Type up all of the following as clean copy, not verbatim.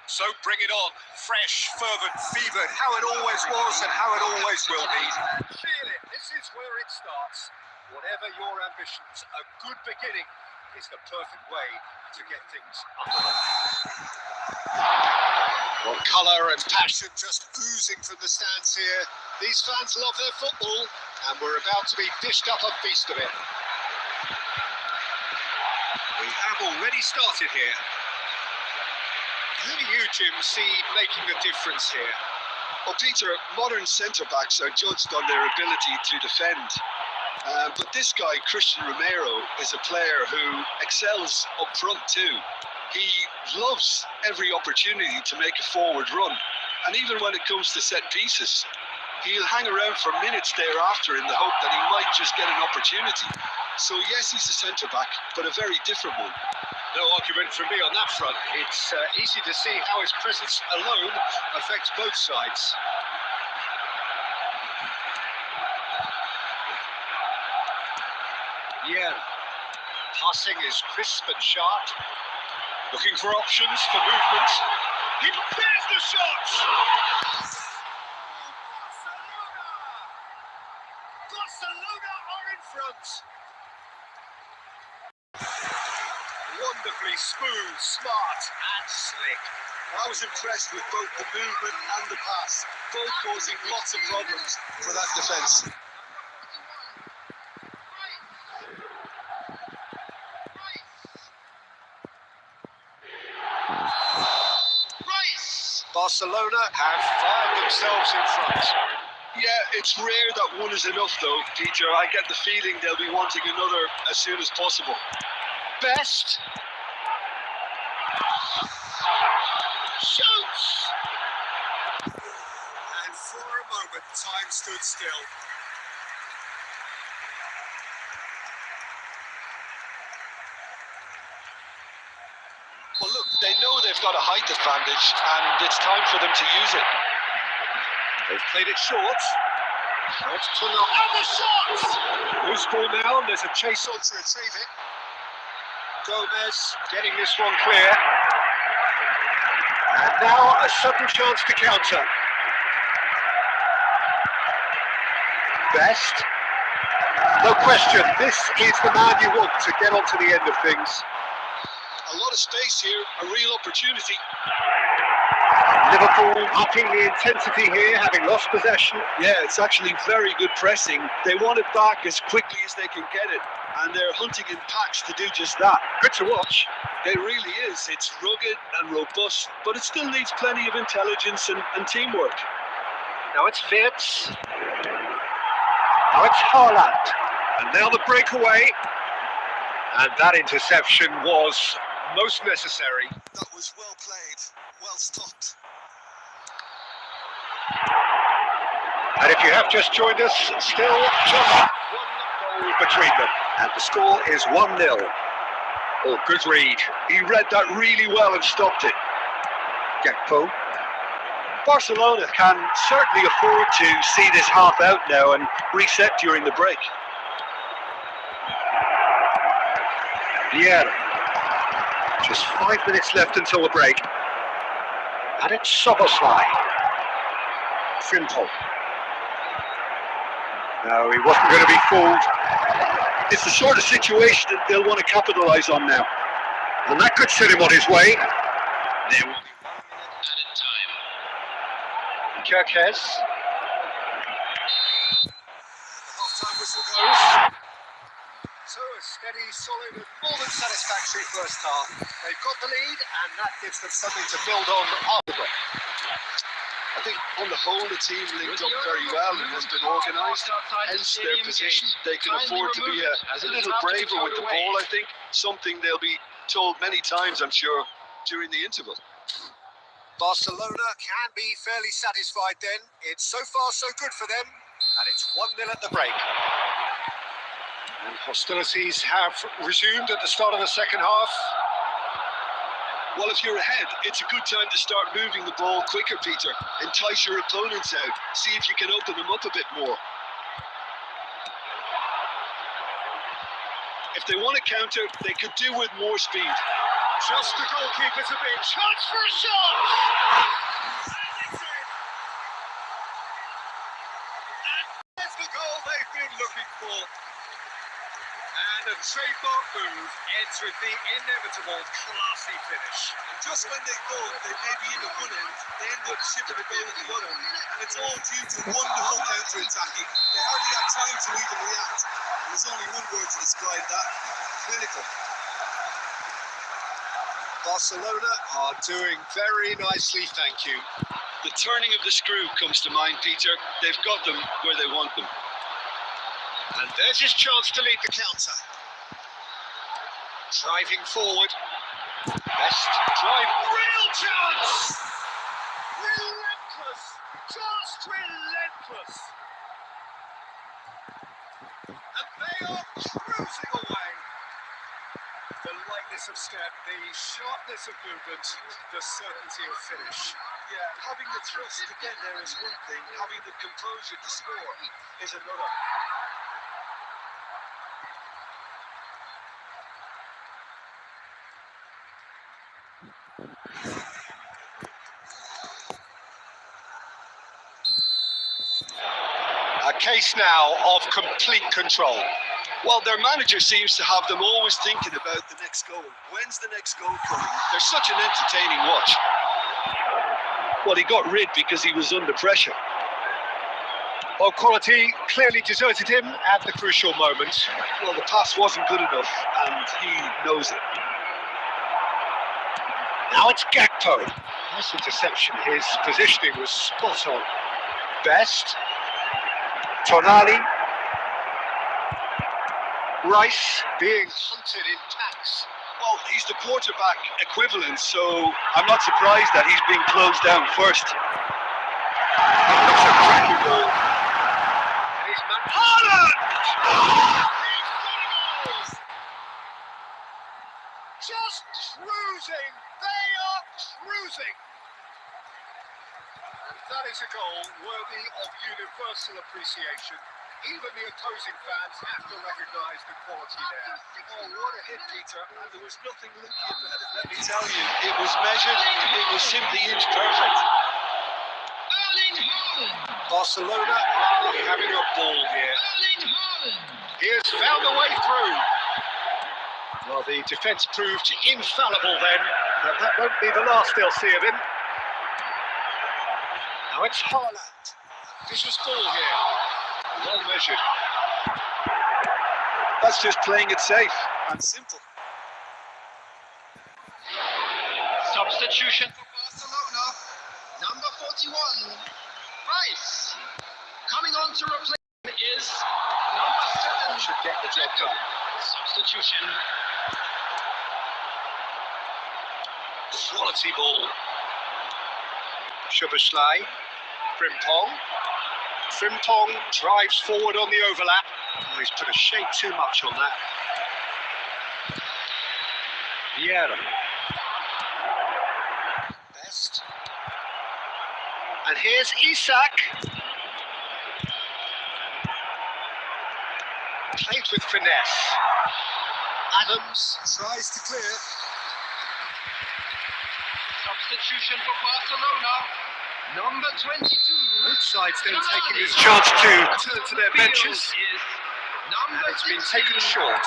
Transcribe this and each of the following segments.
So bring it on, fresh, fervent, fevered, how it always was and how it always will be. Feel it, this is where it starts. Whatever your ambitions, a good beginning is the perfect way to get things underway. Well, colour and passion just oozing from the stands here. These fans love their football, and we're about to be dished up a feast of it. We have already started here. Who do you, Jim, see making a difference here? Well, Peter, modern centre-backs are judged on their ability to defend. But this guy, Christian Romero, is a player who excels up front too. He loves every opportunity to make a forward run. And even when it comes to set pieces, he'll hang around for minutes thereafter in the hope that he might just get an opportunity. So yes, he's a centre-back, but a very different one. No argument from me on that front. It's easy to see how his presence alone affects both sides. Yeah, passing is crisp and sharp. Looking for options for movement. He clears the shot! Barcelona are in front. Wonderfully smooth, smart and slick. I was impressed with both the movement and the pass, both causing lots of problems for that defence. Barcelona have fired themselves in front. Yeah, it's rare that one is enough though, Peter. I get the feeling they'll be wanting another as soon as possible. Best shoots! And for a moment, time stood still. Well, look, they know they've got a height advantage, and it's time for them to use it. They've played it short. Let's pull out. And the shot! Loose ball now, there's a chase on to retrieve it. Gomez getting this one clear. And now a sudden chance to counter. Best. No question, this is the man you want to get onto the end of things. A lot of space here, a real opportunity. Liverpool upping the intensity here, having lost possession. Yeah, it's actually very good pressing. They want it back as quickly as they can get it, and they're hunting in packs to do just that. Good to watch. It really is. It's rugged and robust, but it still needs plenty of intelligence and teamwork. Now it's Wirtz. Now it's Haaland. And now the breakaway. And that interception was most necessary. That was well played, well stopped. And if you have just joined us, still just one goal between them. And the score is 1-0. Oh, good read. He read that really well and stopped it. Gakpo. Barcelona can certainly afford to see this half out now and reset during the break. Vieira. Just 5 minutes left until the break. And it's Soboslai. Frimpong. No, he wasn't going to be fooled. It's the sort of situation that they'll want to capitalise on now. And that could set him on his way. There will be 1 minute added time. Kirkes. And the half-time whistle goes. So a steady, solid, and more than satisfactory first half. They've got the lead, and that gives them something to build on after the break. I think on the whole the team linked up very well and has been organised, hence their position. They can afford to be a little braver with the ball, I think. Something they'll be told many times, I'm sure, during the interval. Barcelona can be fairly satisfied then. It's so far so good for them, and it's 1-0 at the break. And hostilities have resumed at the start of the second half. Well, if you're ahead, it's a good time to start moving the ball quicker, Peter. Entice your opponents out. See if you can open them up a bit more. If they want to counter, they could do with more speed. Just the goalkeeper to beat. Chance for a shot! And it's in. And there's the goal they've been looking for. And a trademark move ends with the inevitable classy finish. And just when they thought they may be in at one end, they end up shipping a goal at the other. And it's all due to wonderful counter-attacking. They hardly had time to even react. And there's only one word to describe that: clinical. Barcelona are doing very nicely, thank you. The turning of the screw comes to mind, Peter. They've got them where they want them. And there's his chance to lead the counter. Driving forward. Best drive. Real chance! Relentless! Just relentless! And they are cruising away. The lightness of step, the sharpness of movement, the certainty of finish. Yeah, having the thrust to get there is one thing. Having the composure to score is another. A case now of complete control. Well, their manager seems to have them always thinking about the next goal. When's the next goal coming? They're such an entertaining watch. Well, he got rid because he was under pressure. Well, quality clearly deserted him at the crucial moment. Well, the pass wasn't good enough, and he knows it. Now it's Gakpo. Nice interception. His positioning was spot on. Best. Tonali. Rice being hunted in packs. Well, he's the quarterback equivalent, so I'm not surprised that he's being closed down first. It looks a cracking ball. And he's man. Haaland! He's got a goal! Just cruising. They are cruising. And that is a goal worthy of universal appreciation. Even the opposing fans have to recognise the quality there. Oh, what a hit, Peter. And there was nothing lucky about it, let me tell you. It was measured, it was simply inch perfect. Barcelona are having a ball here. He has found a way through. Well, the defence proved infallible then, but that won't be the last they'll see of him. Now it's Haaland. Vicious ball here. Well measured. That's just playing it safe and simple. Substitution for Barcelona. Number 41, Rice. Coming on to replace him is number 7. Should get the job done. Substitution. Quality ball. Szoboszlai. Frimpong. Frimpong drives forward on the overlap. Oh, he's put a shade too much on that. Vieira. Best. And here's Isak. Played with finesse. Adams tries to clear. Substitution for Barcelona. Number 22. Both sides then taking this chance to turn to their benches. And it's been taken short.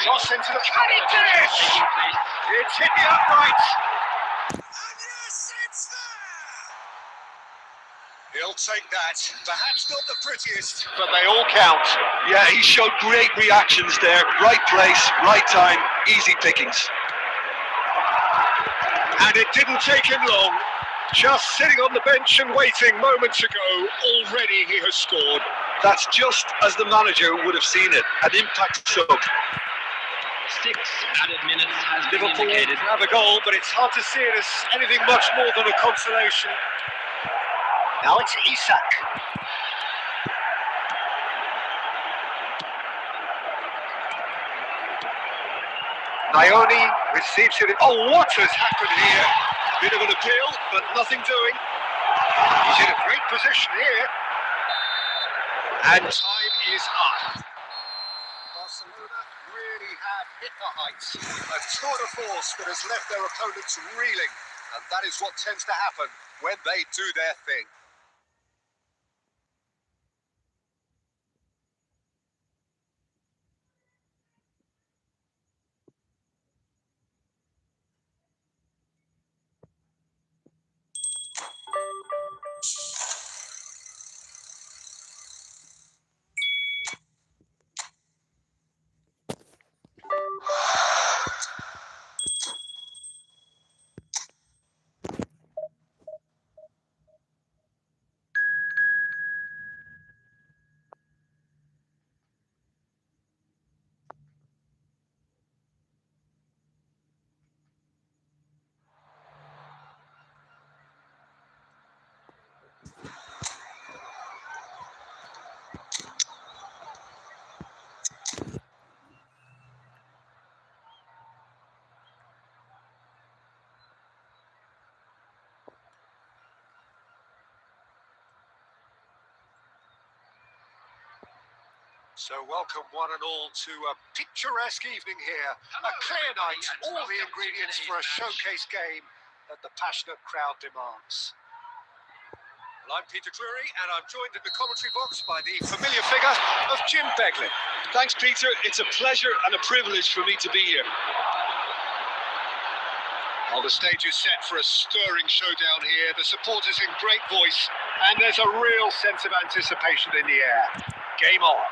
Cross into the... Can he do it? It's hit the upright. And yes, it's there! He'll take that. Perhaps not the prettiest, but they all count. Yeah, he showed great reactions there. Right place, right time, easy pickings. And it didn't take him long. Just sitting on the bench and waiting moments ago, already he has scored. That's just as the manager would have seen it. An impact sub. 6 added minutes has been Liverpool indicated. have a goal, but it's hard to see it as anything much more than a consolation. Now it's Isak. Ioni receives it. Oh, what has happened here? Bit of an appeal, but nothing doing. He's in a great position here. And time is up. Barcelona really have hit the heights. A tour de force that has left their opponents reeling. And that is what tends to happen when they do their thing. So welcome one and all to a picturesque evening here. A clear night, all the ingredients for a showcase game that the passionate crowd demands. Well, I'm Peter Drury, and I'm joined in the commentary box by the familiar figure of Jim Beglin. Thanks, Peter. It's a pleasure and a privilege for me to be here. Well, the stage is set for a stirring showdown here. The supporters in great voice, and there's a real sense of anticipation in the air. Game on.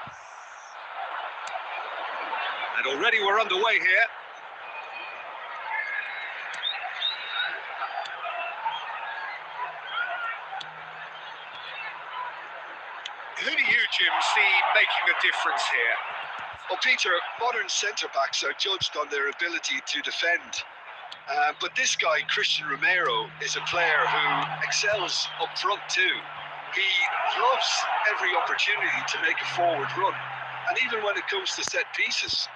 And already we're underway here. Who do you, Jim, see making a difference here? Well, Peter, modern centre-backs are judged on their ability to defend. But this guy, Christian Romero, is a player who excels up front too. He loves every opportunity to make a forward run. And even when it comes to set pieces,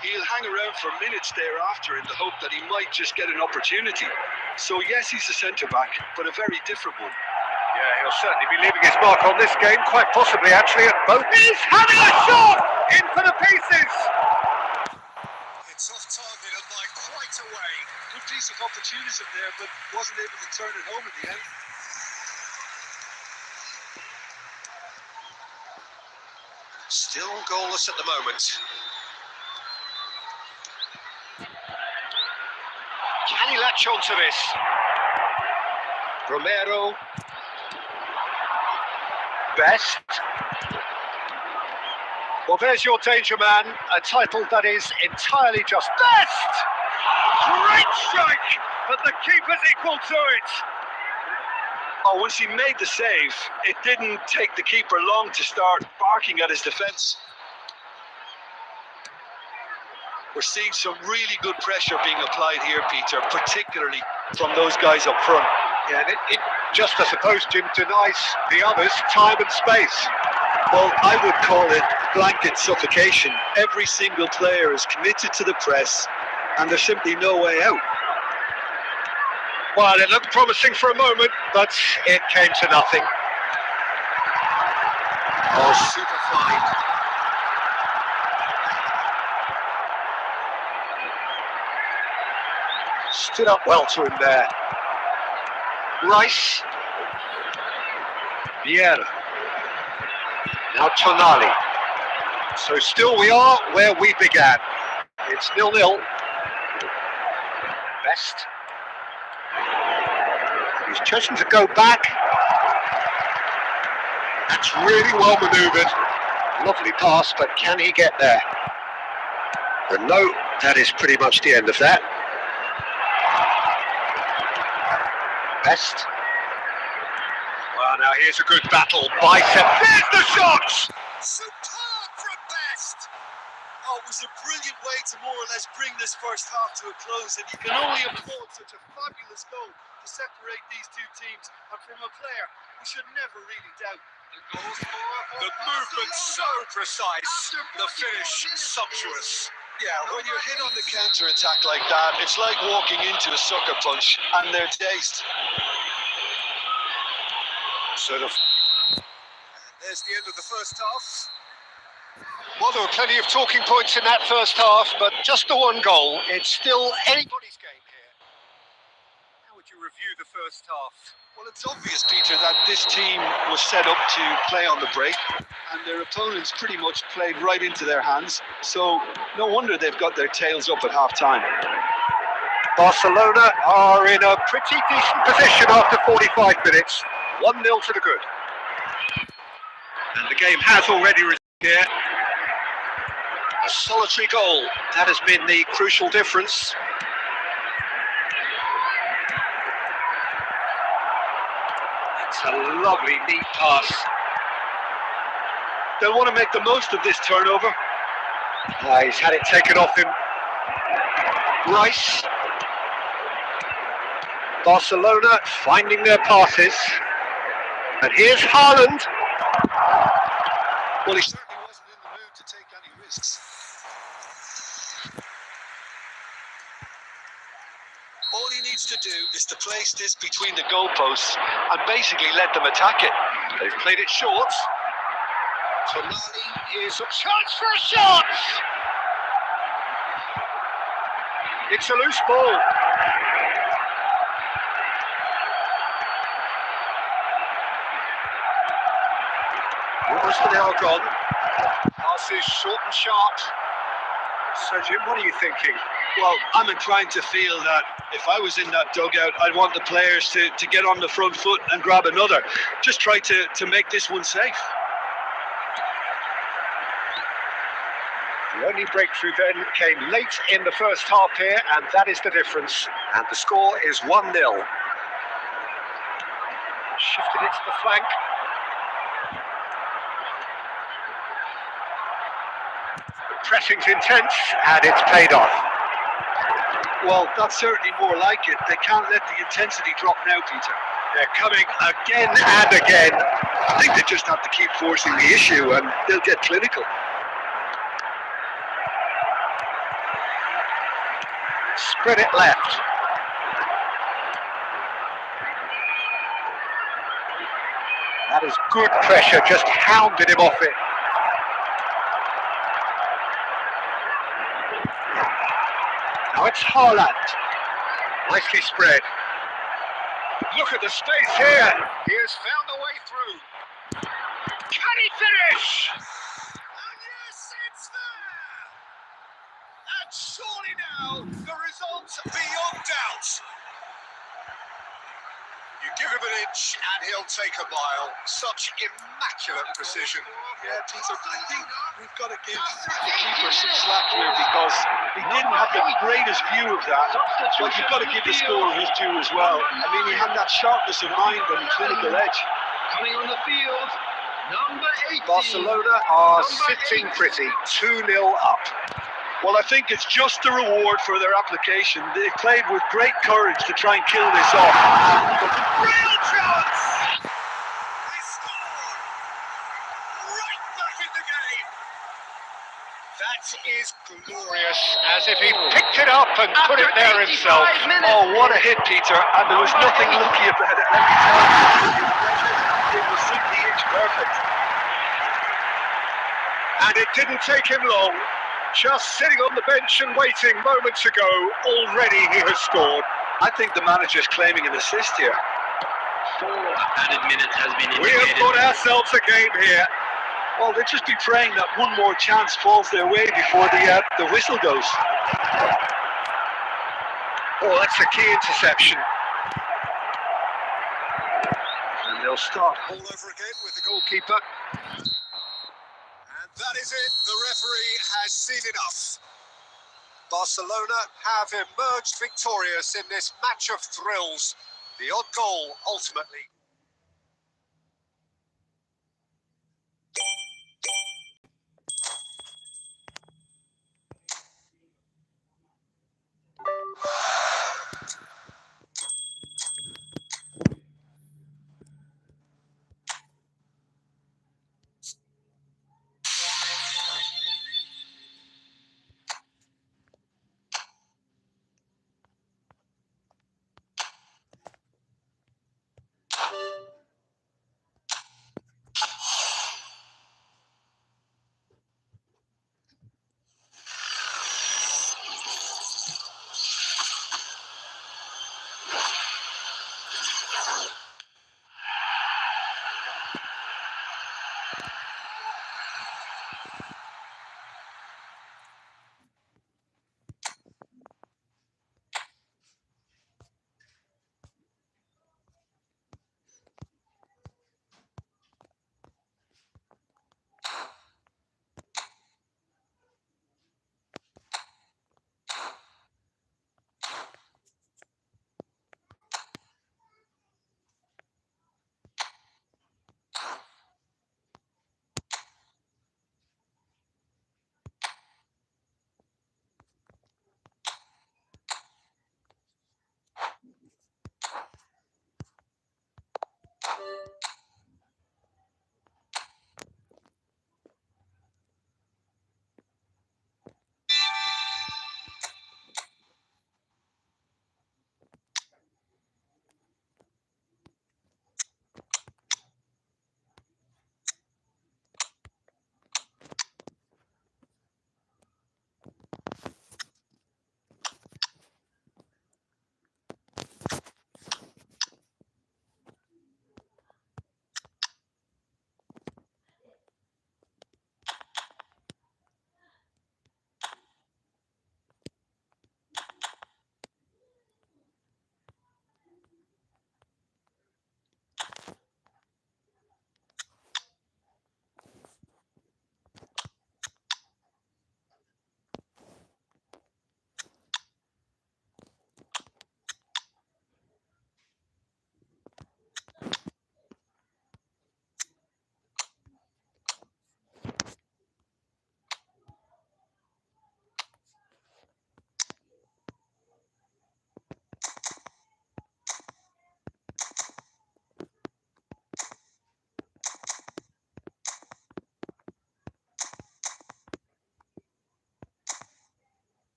he'll hang around for minutes thereafter in the hope that he might just get an opportunity. So yes, he's a centre-back, but a very different one. Yeah, he'll certainly be leaving his mark on this game, quite possibly actually at both. He's having a shot! In for the pieces! It's off target and by quite a way. Good piece of opportunism there, but wasn't able to turn it home in the end. Still goalless at the moment. Can he latch onto this? Romero. Best. Well, there's your danger man, a title that is entirely just. Best! Great strike, but the keeper's equal to it. Oh, once he made the save, it didn't take the keeper long to start barking at his defence. We're seeing some really good pressure being applied here, Peter, particularly from those guys up front. Yeah, and it just, I suppose, Jim, denies the others time and space. Well, I would call it blanket suffocation. Every single player is committed to the press, and there's simply no way out. Well, it looked promising for a moment, but it came to nothing. Oh, super fine. Stood up well to him there. Rice. Vieira. Now Tonali. So still we are where we began. It's 0-0. Best. He's chosen to go back. That's really well manoeuvred. Lovely pass, but can he get there? And no, that is pretty much the end of that. Best. Well, now here's a good battle. Bicep. There's the shots! Superb from Best! Oh, it was a brilliant way to more or less bring this first half to a close, and you can only applaud such a fabulous goal to separate these two teams. And from a player, we should never really doubt. The movement so precise, the finish sumptuous. Yeah, when you're hit on the counter-attack like that, it's like walking into a sucker punch, and they're dazed. And there's the end of the first half. Well, there were plenty of talking points in that first half, but just the one goal. It's still anybody's game here. How would you review the first half? Well, it's obvious, Peter, that this team was set up to play on the break, and their opponents pretty much played right into their hands. So no wonder they've got their tails up at half-time. Barcelona are in a pretty decent position after 45 minutes. 1-0 to the good. And the game has already resumed here. A solitary goal. That has been the crucial difference. It's a lovely, neat pass. They'll want to make the most of this turnover. He's had it taken off him. Rice. Barcelona finding their passes. And here's Haaland. Well, he certainly wasn't in the mood to take any risks. All he needs to do is to place this between the goalposts and basically let them attack it. They've played it short. Tonali is a chance for a shot! It's a loose ball. Almost an hour gone. Pass is short and sharp. So Jim, what are you thinking? Well, I'm inclined to feel that if I was in that dugout, I'd want the players to get on the front foot and grab another. Just try to make this one safe. The only breakthrough then came late in the first half here, and that is the difference. And the score is 1-0. Shifted it to the flank. The pressing's intense, and it's paid off. Well, that's certainly more like it. They can't let the intensity drop now, Peter. They're coming again and again. I think they just have to keep forcing the issue and they'll get clinical. Spread it left. That is good pressure, just hounded him off it. Now it's Haaland. Nicely spread. Look at the space here. He has found a way through. Can he finish? And yes, it's there. And surely now the result's beyond doubt. You give him an inch and he'll take a mile. Such immaculate precision. Yeah, Peter, I think we've got to give the keeper some slack here because he didn't have the greatest view of that. But you've got to give the scorer his due as well. I mean, he had that sharpness of mind and clinical edge. Coming on the field, number 18. Barcelona are sitting pretty, 2-0 up. Well, I think it's just a reward for their application. They played with great courage to try and kill this off. Real chance! They scored! Right back in the game! That is glorious, as if he picked it up and put it there himself. Oh, what a hit, Peter. And there was nothing lucky about it, let me tell you. It was simply inch perfect. And it didn't take him long. Just sitting on the bench and waiting moments ago, already he has scored. I think the manager's claiming an assist here. 4 added minutes has been We have got ourselves a game here. Well, they'll just be praying that one more chance falls their way before the whistle goes. Oh, that's a key interception. And they'll start all over again with the goalkeeper. And that is it. The referee has seen enough. Barcelona have emerged victorious in this match of thrills. The odd goal ultimately.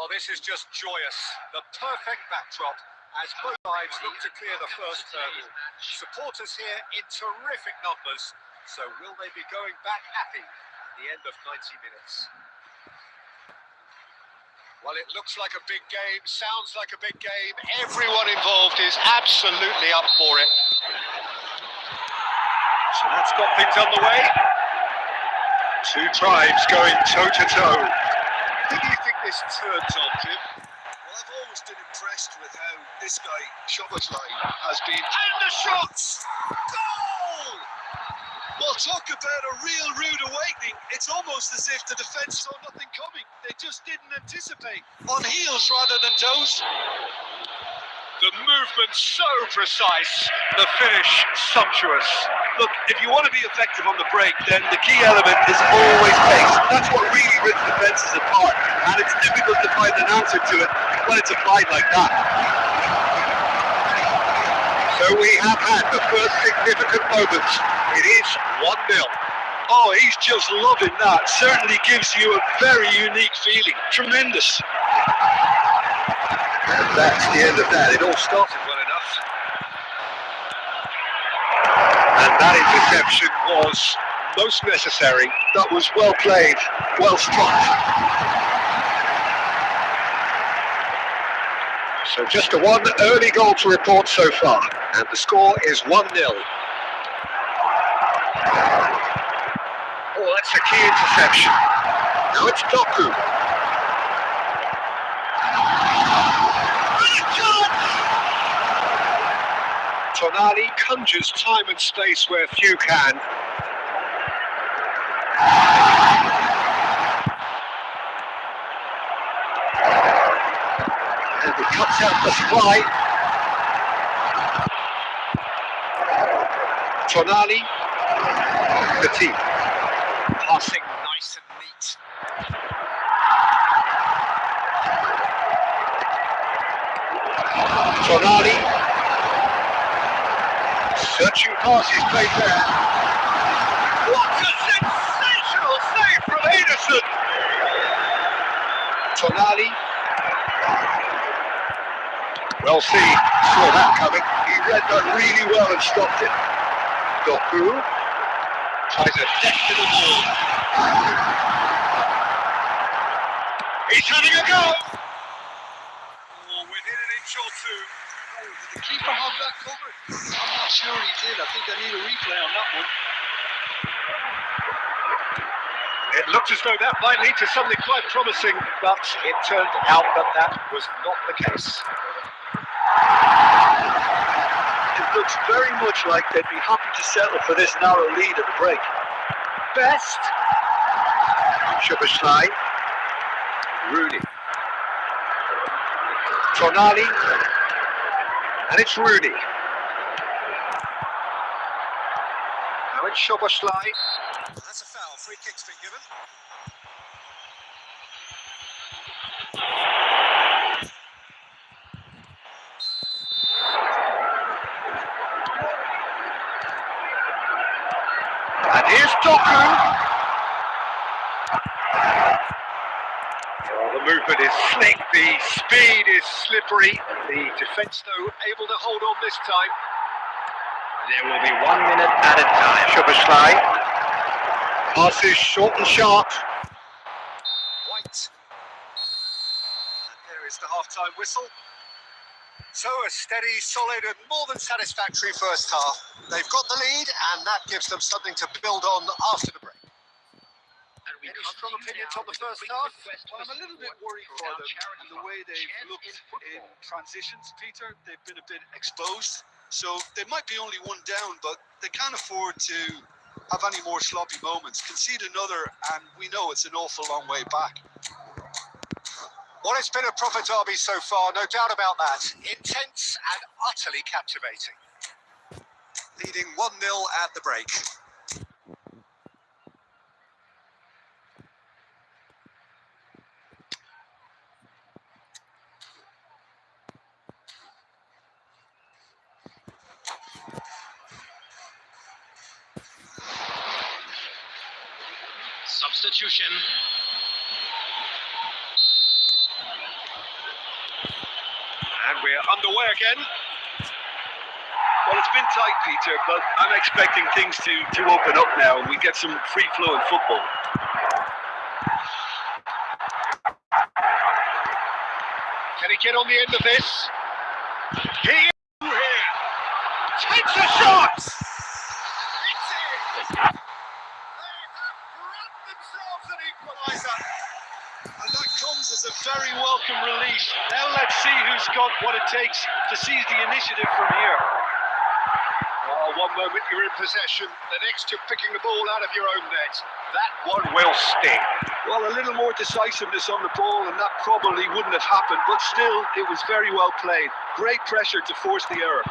Well, this is just joyous. The perfect backdrop as both sides look to clear the first hurdle. Supporters here in terrific numbers. So will they be going back happy at the end of 90 minutes? Well, it looks like a big game, sounds like a big game. Everyone involved is absolutely up for it. So that's got things underway. Two tribes going toe-to-toe. Who do you think this turns on, Jim? Well, I've always been impressed with how this guy, Szoboszlai, has been. And the shots! Goal! Well, talk about a real rude awakening. It's almost as if the defence saw nothing coming. They just didn't anticipate. On heels rather than toes. The movement so precise, the finish sumptuous. Look, if you want to be effective on the break, then the key element is always pace. That's what really rips defences apart, and it's difficult to find an answer to it when it's applied like that. So we have had the first significant moments. It is 1-0. Oh, he's just loving that. Certainly gives you a very unique feeling. Tremendous. And that's the end of that. It all started well enough. And that interception was most necessary. That was well played, well struck. So just a one early goal to report so far. And the score is 1-0. Oh, that's a key interception. Now it's Doku. Tonali conjures time and space where few can. And he cuts out the supply. Tonali, Petit, passing nice and neat. Tonali. Searching passes played there. What a sensational save from Ederson! Tonali. Well seen, saw that coming. He read that really well and stopped it. Doku tries a deft to the ball. He's having a go! Oh, within an inch or two. Did the keeper have that covered? I'm not sure he did. I think I need a replay on that one. It looked as though that might lead to something quite promising, but it turned out that that was not the case. It looks very much like they'd be happy to settle for this narrow lead at the break. Best. Szoboszlai. Rooney. Tonali. And it's Rooney. Now it's Szoboszlai. That's a foul. Free kick's been given. And here's Doku. Oh, the movement is slick, the speed is slippery. The defence, though, able to hold on this time. There will be 1 minute added time. Szoboszlai. Passes short and sharp. White. And there is the half-time whistle. So a steady, solid and more than satisfactory first half. They've got the lead and that gives them something to build on after the break. Any strong opinions on the first half? Well, I'm a little bit worried for them and the way they've looked in transitions, Peter. They've been a bit exposed. So they might be only one down, but they can't afford to have any more sloppy moments. Concede another and we know it's an awful long way back. Well, it's been a proper derby so far, no doubt about that. Intense and utterly captivating. Leading 1-0 at the break. Substitution. And we're underway again. Well, it's been tight, Peter, but I'm expecting things to open up now and we get some free-flowing football. Can he get on the end of this? He is here. Takes a shot. It's in. They have grabbed themselves an equaliser. And that comes as a very welcome relief. Now let's see who's got what it takes to seize the initiative from here. Oh, one moment you're in possession, the next you're picking the ball out of your own net. That one will sting. Well, a little more decisiveness on the ball and that probably wouldn't have happened, but still, it was very well played. Great pressure to force the error.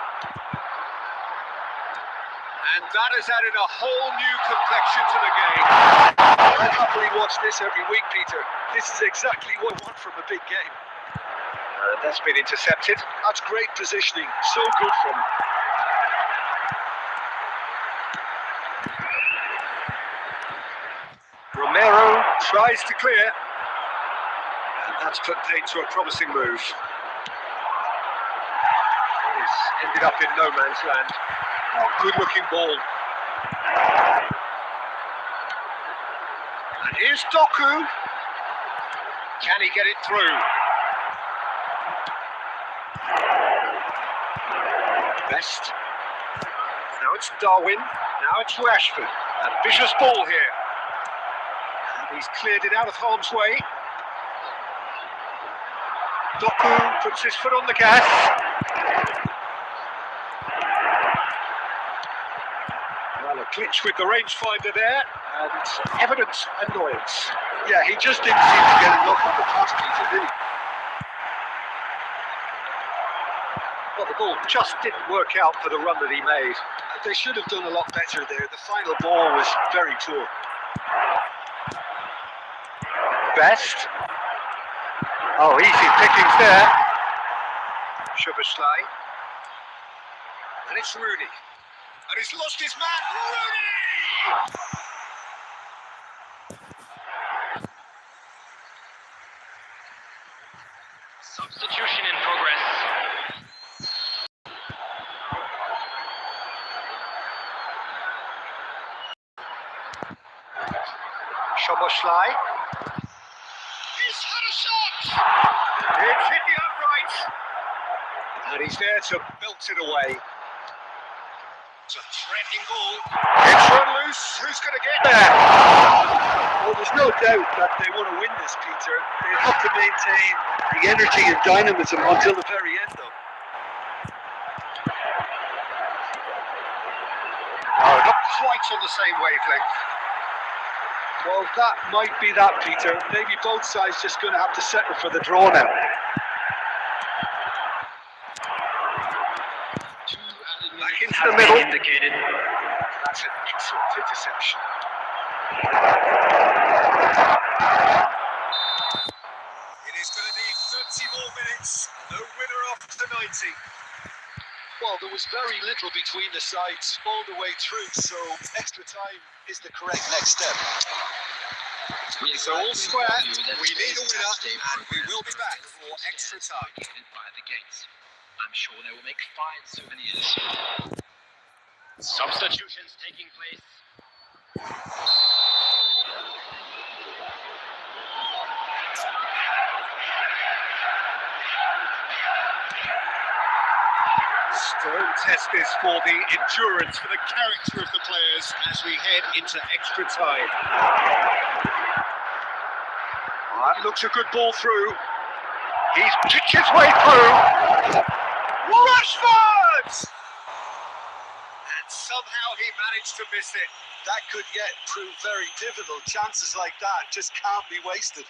And that has added a whole new complexion to the game. I'd happily watch this every week, Peter. This is exactly what I want from a big game. That's been intercepted. That's great positioning. So good from him. Romero tries to clear. And that's put paid to a promising move. He's ended up in no man's land. Oh, good looking ball. And here's Doku. Can he get it through? Best. Now it's Darwin. Now it's Rashford. Ambitious ball here. And he's cleared it out of harm's way. Doku puts his foot on the gas. Well, a glitch with the rangefinder there, and evident annoyance. Yeah, he just didn't seem to get enough of the pass, Peter, did he? Well, the ball just didn't work out for the run that he made. They should have done a lot better there. The final ball was very poor. Best. Oh, easy pickings there. Szoboszlai. And it's Rooney. And he's lost his man. Rooney! Substitution in progress. Szoboszlai. He's had a shot! It's hit the upright. And he's there to belt it away. It's a threatening ball. It's run loose. Who's going to get there? Well, there's no doubt that they want to win this, Peter. They have to maintain the energy and dynamism until the very end, though. No, not quite on the same wavelength. Well, that might be that, Peter. Maybe both sides just going to have to settle for the draw now. Back into the middle. Indicated. That's an excellent interception. It is going to need 30 more minutes. No winner after 90. Well, there was very little between the sides all the way through, so extra time is the correct next step. So all square, we need a winner, and we will be back for extra time. By the gates. I'm sure they will make fine souvenirs. Substitutions taking place. Strong test this for the endurance, for the character of the players as we head into extra time. That looks a good ball through. He's kicked his way through. Rashford! And somehow he managed to miss it. That could yet prove very difficult. Chances like that just can't be wasted.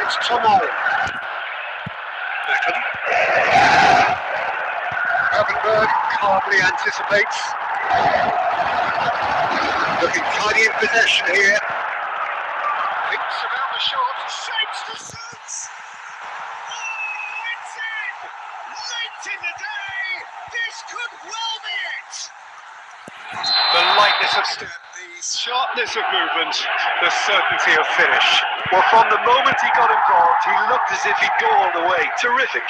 It's Tomori. Beckham. Gravenberg calmly anticipates. Looking tidy in possession here. Thinks about the shot, shapes the sense. Oh, it's in! Late in the day, this could sharpness of step, the sharpness of movement, the certainty of finish. Well, from the moment he got involved, he looked as if he'd go all the way. Terrific.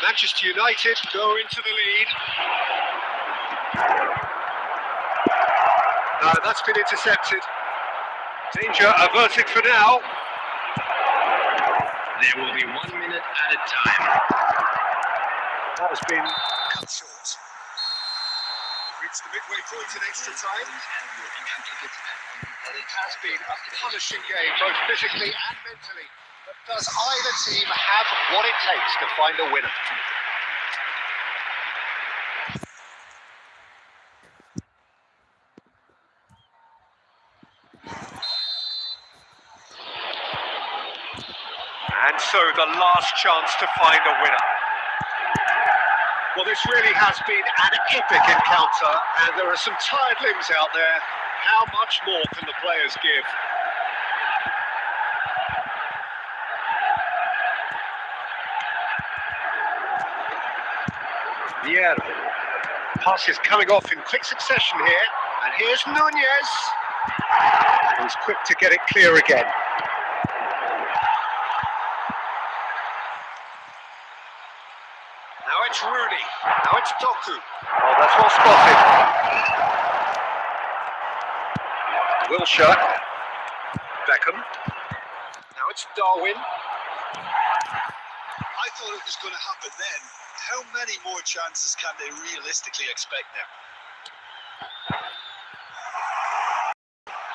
Manchester United go into the lead. No, that's been intercepted. Danger averted for now. There will be 1 minute added time. That has been cut short. Reached the midway point in extra time. But it has been a punishing game, both physically and mentally. But does either team have what it takes to find a winner? And so the last chance to find a winner. Well, this really has been an epic encounter, and there are some tired limbs out there. How much more can the players give? Yeah, pass is coming off in quick succession here, and here's Nunez. He's quick to get it clear again. Now it's Rooney. Now it's Doku. Oh, that's well spotted. Wilshere. Beckham. Now it's Darwin. I thought it was going to happen then. How many more chances can they realistically expect now? A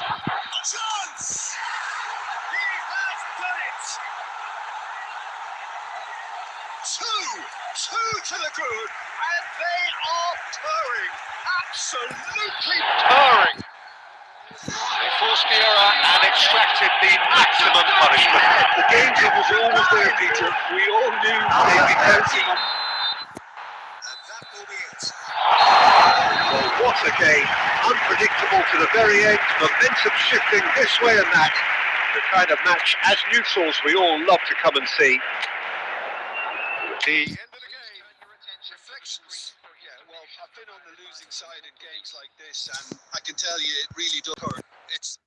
chance! He has done it! Two to the good, and they are purring. Absolutely purring. They forced the error and extracted the maximum punishment. The danger was always there, Peter. We all knew they'd be counting on. And that will be it. Well, what a game. Unpredictable to the very end. Momentum shifting this way and that. The kind of match, as neutrals, we all love to come and see. The end of the game. Reflections. Yeah, well, I've been on the losing side in games like this, and I can tell you it really does hurt. It's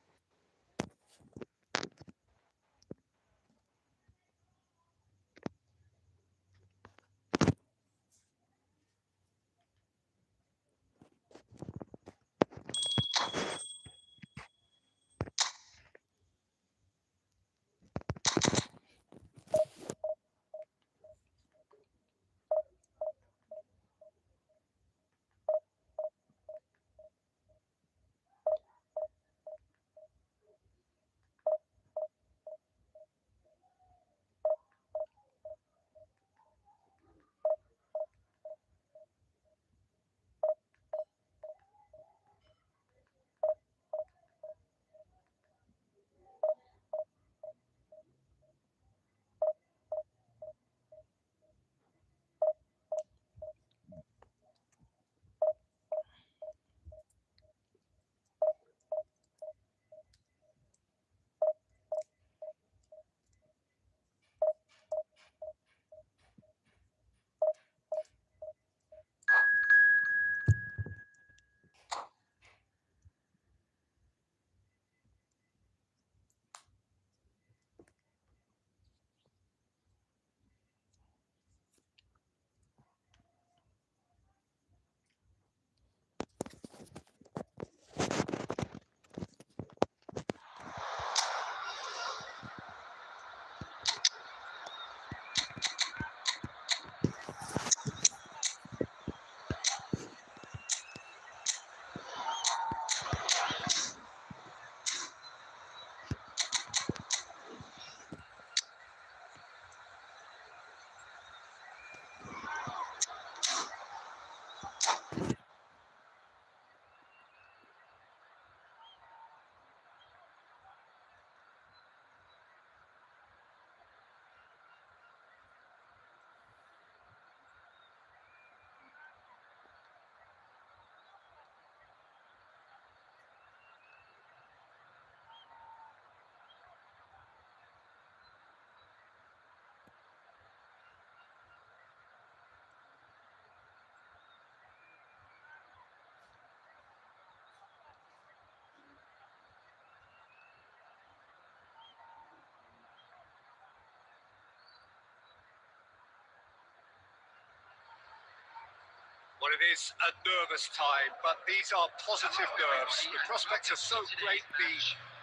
Well, it is a nervous time, but these are positive nerves. The prospects are so great, the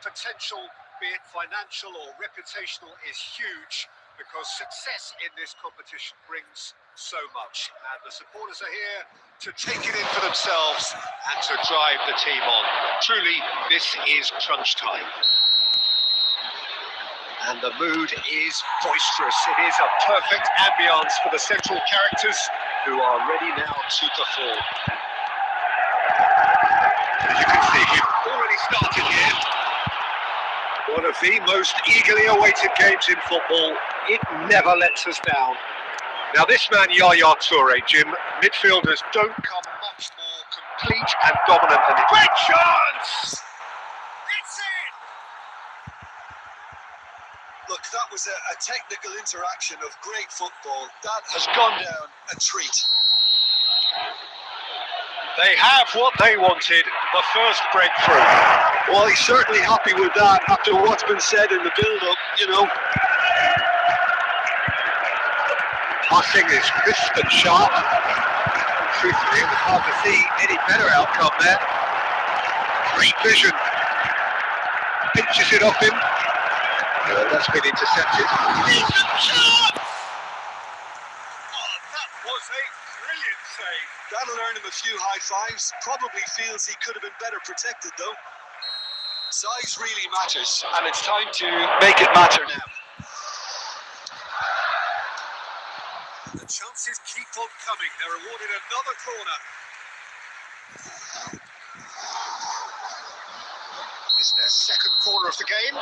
potential, be it financial or reputational, is huge because success in this competition brings so much. And the supporters are here to take it in for themselves and to drive the team on. Truly, this is crunch time. And the mood is boisterous. It is a perfect ambience for the central characters who are ready now to perform. As you can see, we've already started here. One of the most eagerly awaited games in football. It never lets us down. Now this man, Yaya Toure, Jim, midfielders don't come much more complete and dominant than him. Great chance! It's in! Look, that was a technical interaction of great football. That has gone down a treat. They have what they wanted, the first breakthrough. Well, he's certainly happy with that after what's been said in the build-up, you know. Passing is crisp and sharp. Truthfully, it was hard to see any better outcome there. Great vision. Pinches it off him. That's been intercepted. Decent chance! Oh, that was a brilliant save. That'll earn him a few high fives. Probably feels he could have been better protected, though. Size really matters, and it's time to make it matter now. The chances keep on coming. They're awarded another corner. It's their second corner of the game.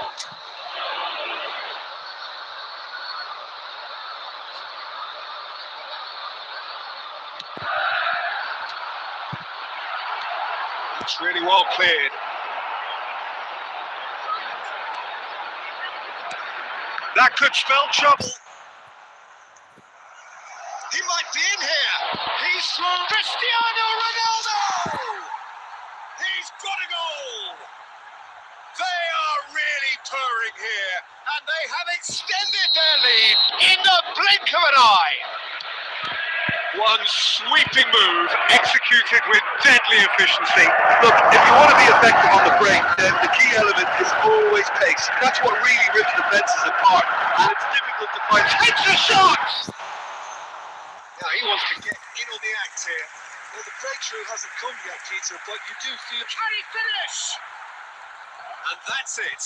It's really well cleared. That could spell trouble. He might be in here. He's through. Cristiano Ronaldo! He's got a goal. They are really purring here, and they have extended their lead in the blink of an eye. One sweeping move, executed with deadly efficiency. Look, if you want to be effective on the break, then the key element is always pace. That's what really rips defences apart, and it's difficult to find. Takes a shot! Now he wants to get in on the act here. Well, the breakthrough hasn't come yet, Peter, but you do feel... Can he finish? And that's it.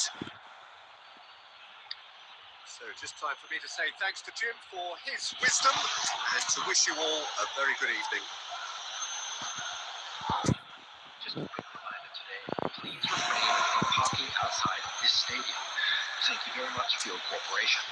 So just time for me to say thanks to Jim for his wisdom and to wish you all a very good evening. Just a quick reminder today, please refrain from parking outside this stadium. Thank you very much for your cooperation.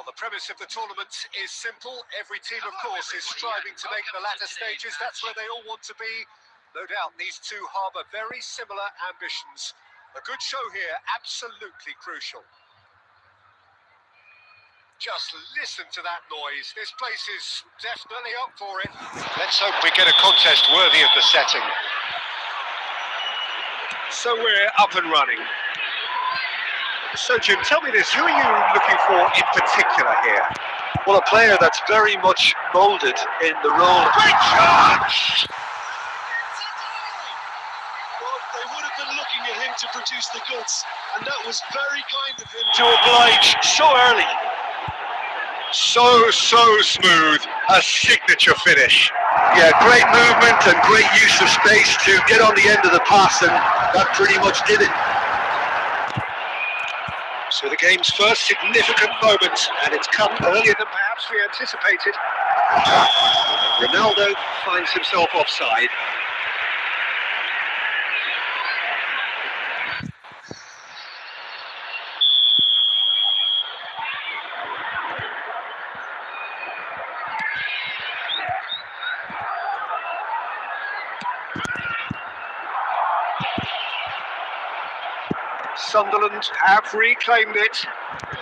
Well, the premise of the tournament is simple. Every team, of course, is striving to make the latter stages. That's where they all want to be. No doubt these two harbour very similar ambitions. A good show here, absolutely crucial. Just listen to that noise. This place is definitely up for it. Let's hope we get a contest worthy of the setting. So we're up and running. So Jim, tell me this, who are you looking for in particular here? Well, a player that's very much moulded in the role. Great shot! Well, they would have been looking at him to produce the goods, and that was very kind of him To oblige so early. So smooth, a signature finish. Yeah, great movement and great use of space to get on the end of the pass, and that pretty much did it. So the game's first significant moment, and it's come earlier than perhaps we anticipated. Ronaldo finds himself offside. Sunderland have reclaimed it,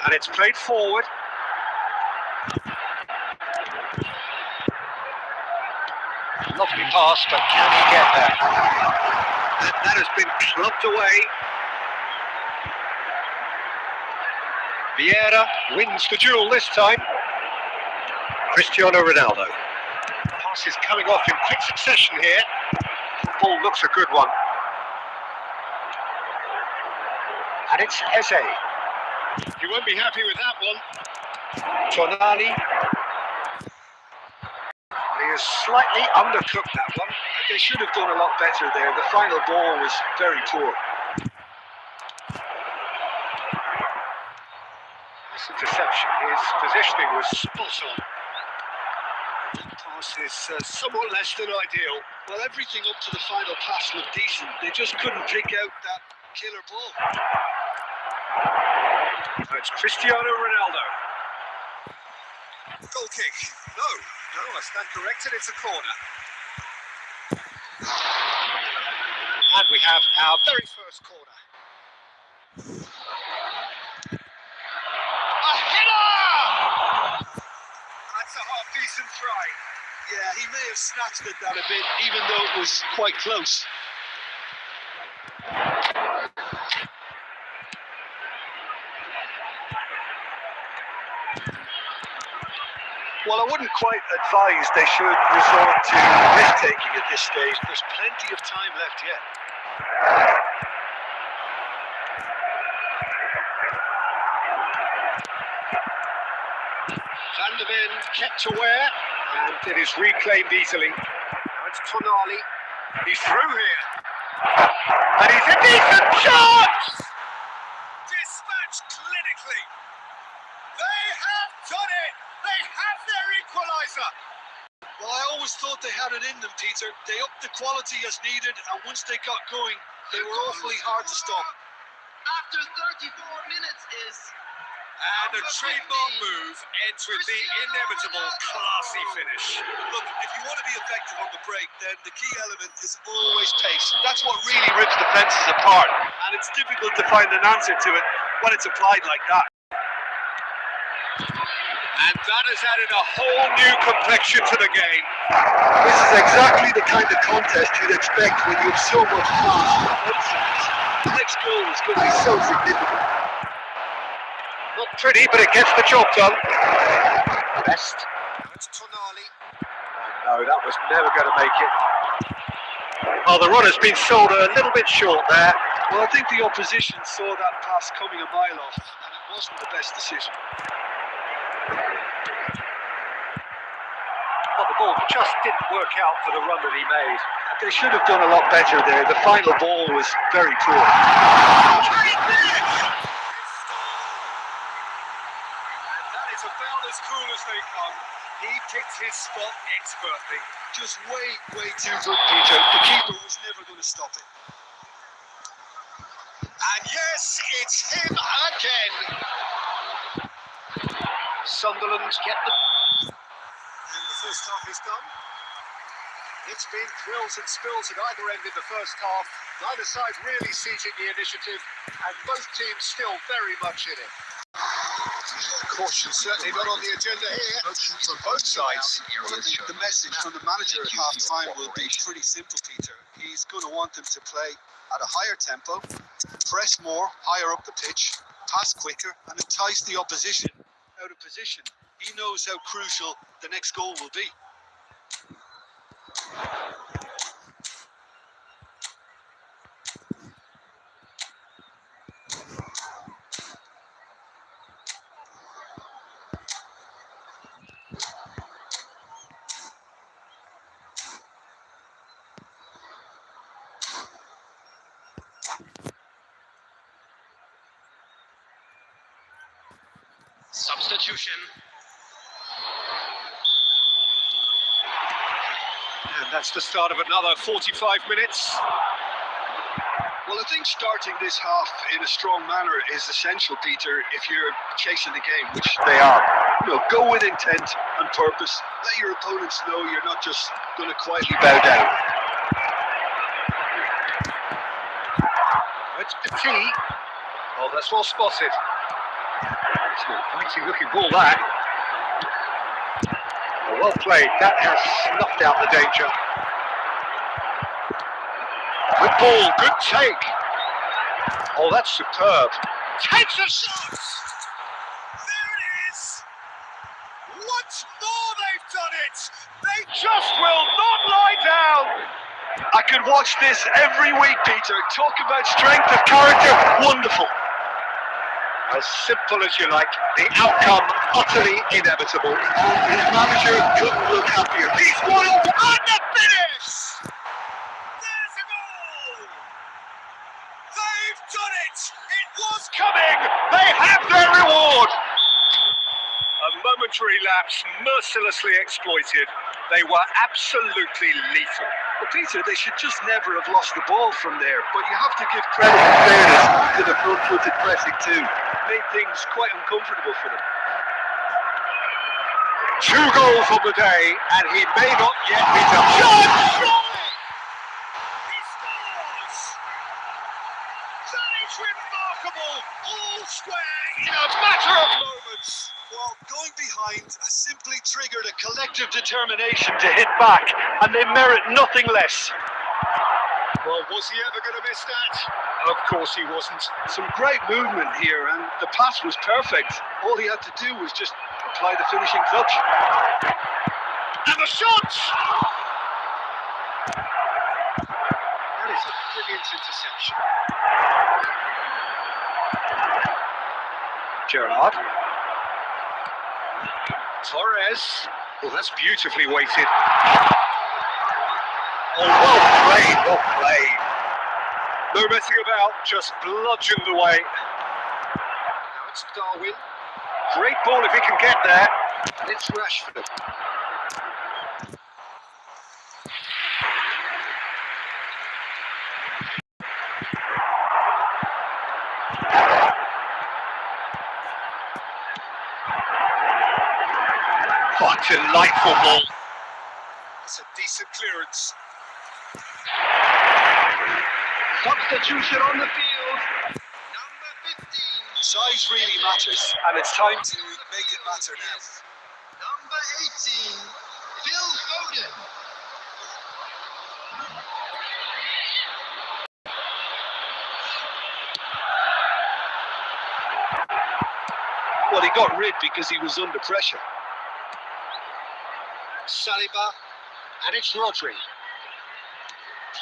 and it's played forward. Lovely pass, but can he get there? And that has been clubbed away. Vieira wins the duel this time. Cristiano Ronaldo. Pass is coming off in quick succession here. The ball looks a good one. And it's Eze. You won't be happy with that one. Tonali. He has slightly undercooked that one. They should have done a lot better there. The final ball was very poor. This interception, his positioning was spot on. The pass is somewhat less than ideal. Well, everything up to the final pass looked decent. They just couldn't pick out that killer ball. So it's Cristiano Ronaldo. Goal kick. No, I stand corrected. It's a corner. And we have our very first corner. A header! That's a half-decent try. Yeah, he may have snatched at that a bit, even though it was quite close. Well, I wouldn't quite advise they should resort to risk-taking at this stage. There's plenty of time left yet. Van der Ven kept aware, and it is reclaimed easily. Now it's Tonali. He's through here. And he's a decent shot! Dispatched clinically. They have done it! They have their equaliser! Well, I always thought they had it in them, Peter. They upped the quality as needed, and once they got going, they were awfully hard to stop. After 34 minutes is... And the trademark move ends with the inevitable classy finish. Look, if you want to be effective on the break, then the key element is always pace. That's what really rips Defences apart, and it's difficult to find an answer to it when it's applied like that. And that has added a whole new complexion to the game. This is exactly the kind of contest you'd expect when you have so much pass. The next goal is going to be so significant. Not pretty, but it gets the job done. Best. It's Tonali. No, that was never going to make it. Oh, the runner's been sold a little bit short there. Well, I think the opposition saw that pass coming a mile off, and it wasn't the best decision. Well, the ball just didn't work out for the run that he made. They should have done a lot better there. The final ball was very poor. That is about as cool as they come. He picked his spot expertly. Just way too good, Peter. The keeper was never going to stop it. And yes, it's him again. Sunderland get the... And the first half is done. It's been thrills and spills at either end in the first half. Neither side really seizing the initiative, and both teams still very much in it. Caution certainly not on the agenda here from both sides. Well, I think the message from the manager at half-time will be pretty simple, Peter. He's going to want them to play at a higher tempo, press more, higher up the pitch, pass quicker, and entice the opposition out of position. He knows how crucial the next goal will be. Substitution. And that's the start of another 45 minutes. Well, I think starting this half in a strong manner is essential, Peter, if you're chasing the game, which they are. You know, go with intent and purpose. Let your opponents know you're not just going to quietly bow down. It's S.T.P. Oh, that's well spotted. It's a mighty looking ball, that. Oh, well played. That has snuffed out the danger. Good ball, good take. Oh, that's superb. Takes a shot! There it is! Once more they've done it! They just will not lie down! I could watch this every week, Peter. Talk about strength of character. Wonderful. As simple as you like, the outcome utterly inevitable. And his manager couldn't look happier. He's won it. And the finish! There's a goal! They've done it! It was coming! They have their reward! A momentary lapse mercilessly exploited. They were absolutely lethal. Well, Peter, they should just never have lost the ball from there, but you have to give Credit credit. and fairness to the front-footed pressing too. Made things quite uncomfortable for them. 2 goals on the day, and he may not yet be done. John Surely! He scores! That is remarkable! All square in a matter of moments. Well, going behind simply triggered a collective determination to hit back, and they merit nothing less. Well, was he ever going to miss that? Of course he wasn't. Some great movement here, and the pass was perfect. All he had to do was just apply the finishing touch. And the shot! That is a brilliant interception. Gerrard. Torres. Oh, that's beautifully weighted. Oh, well played, well played. No messing about, just bludgeoned away. Now it's Darwin. Great ball if he can get there. And it's Rashford. What a delightful ball. It's a decent clearance. Substitution on the field. Number 15. Size really matters, and it's time to make it matter now. Number 18. Phil Foden. Well, he got rid because he was under pressure. Saliba, and it's Rodri.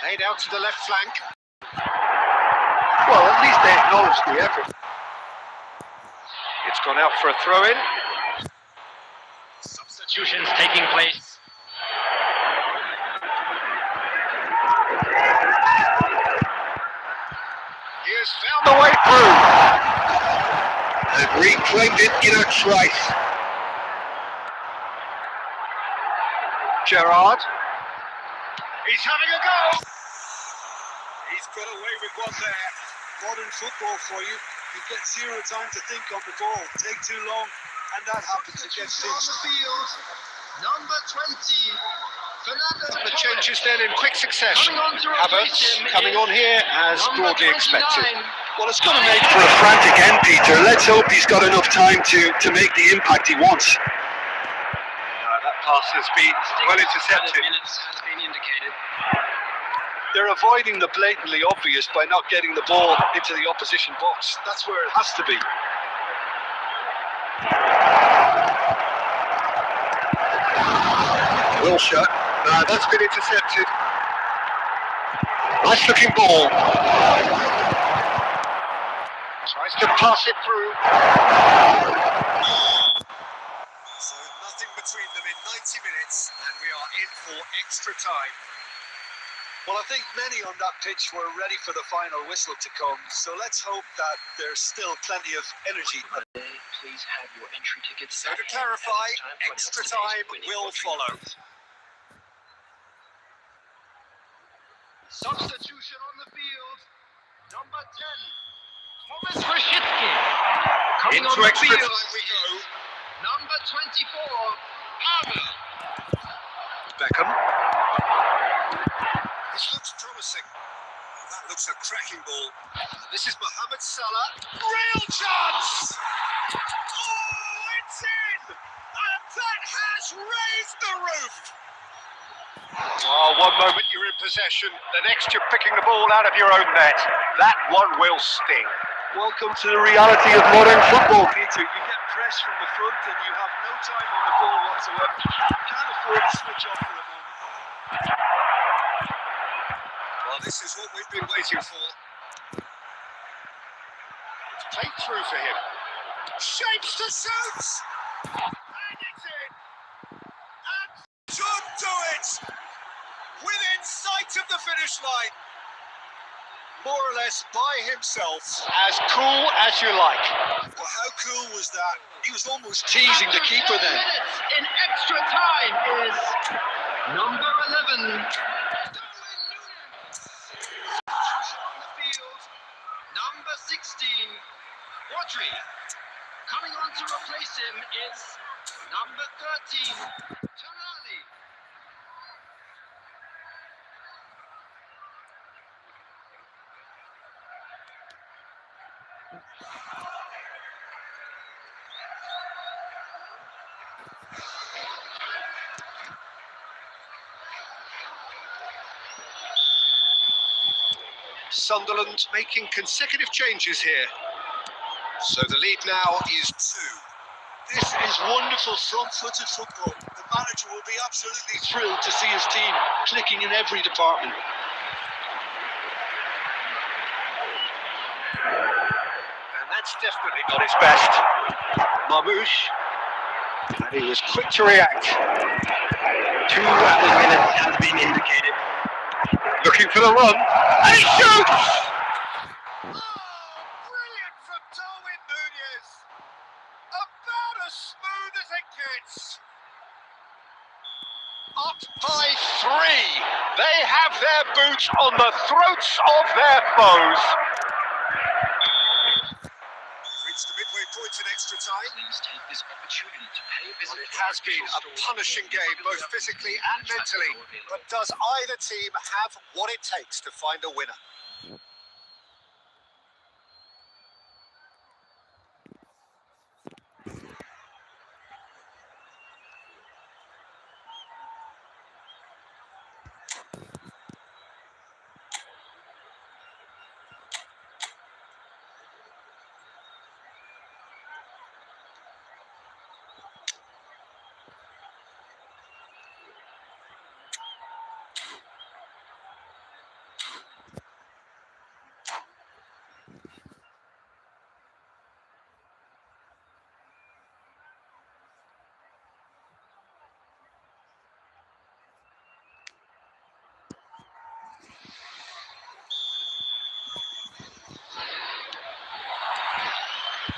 Played out to the left flank. Well, at least they acknowledged the effort. It's gone out for a throw-in. Substitutions taking place. He has found the way through. And reclaimed it in a trice. Gerrard. He's having a go. He's got away with one there. Modern football for you. You get zero time to think on the ball. Take too long, and that happens against On teams. the field, number 20, Fernando. The changes then in quick succession. Coming on to replace Havertz him coming is on here as number broadly 29. expected. Well, it's going to make for a frantic end, Peter. Let's hope he's got enough time to make the impact he wants. That pass has been well intercepted. Minutes has been indicated. They're avoiding the blatantly obvious by not getting the ball into the opposition box. That's where it has to be. Wilshire. That's been intercepted. Nice looking ball. Tries to pass it through. So nothing between them in 90 minutes, and we are in for extra time. Well, I think many on that pitch were ready for the final whistle to come, so let's hope that there's still plenty of energy. Please have your entry tickets. So to clarify, extra time will follow. Substitution on the field. Number 10, Thomas Rashitsky. Coming Into on the extra field time we go. Number 24, Armour. Beckham. This looks promising. That looks a cracking ball. This is Mohamed Salah. Real chance! Oh, it's in! And that has raised the roof! Oh, one moment you're in possession, the next you're picking the ball out of your own net. That one will sting. Welcome to the reality of modern football, You Peter. get press from the front and you have no time on the ball whatsoever. You can't afford to switch off for a moment. Well, this is what we've been waiting for. It's played through for him. Shapes to suit! And it's in! And should do it! Within sight of the finish line. More or less by himself. As cool as you like. Well, how cool was that? He was almost teasing the keeper then. Minutes in extra time is number 11. On the field, number 16, Rodri. Coming on to replace him is number 13, Tonali. Sunderland making consecutive changes here. So the lead now is 2. This is wonderful front-footed football. The manager will be absolutely thrilled to see his team clicking in every department. And that's definitely not his best. Marmoush. And he was quick to react. 2 minutes has been indicated. Looking for the run. And he shoots! Oh, brilliant from Darwin Núñez. About as smooth as it gets. Up by 3. They have their boots on the throats of their foes. We've reached the midway point in extra time. Please take this opportunity to pay a visit. It has been a punishing game, both physically and mentally. But does either team have what it takes to find a winner?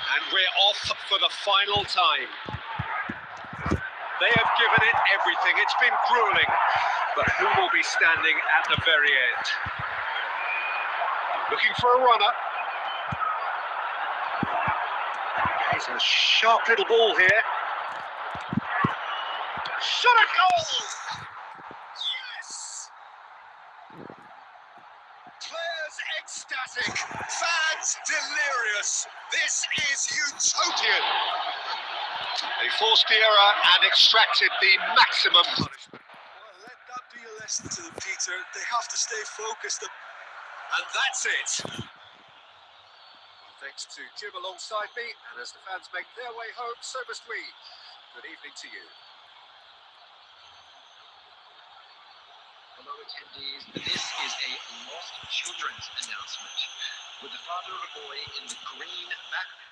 And we're off for the final time. They have given it everything. It's been grueling. But who will be standing at the very end? Looking for a runner. He's a sharp little ball here. Shot a goal! Yes! Players ecstatic, fans delirious. This is utopian. They forced the error and extracted the maximum punishment. Well, let that be a lesson to them, Peter. They have to stay focused. And that's it. Thanks to Jim alongside me, and as the fans make their way home, so must we. Good evening to you. Hello attendees, this is a lost children's announcement with the father of a boy in the green background.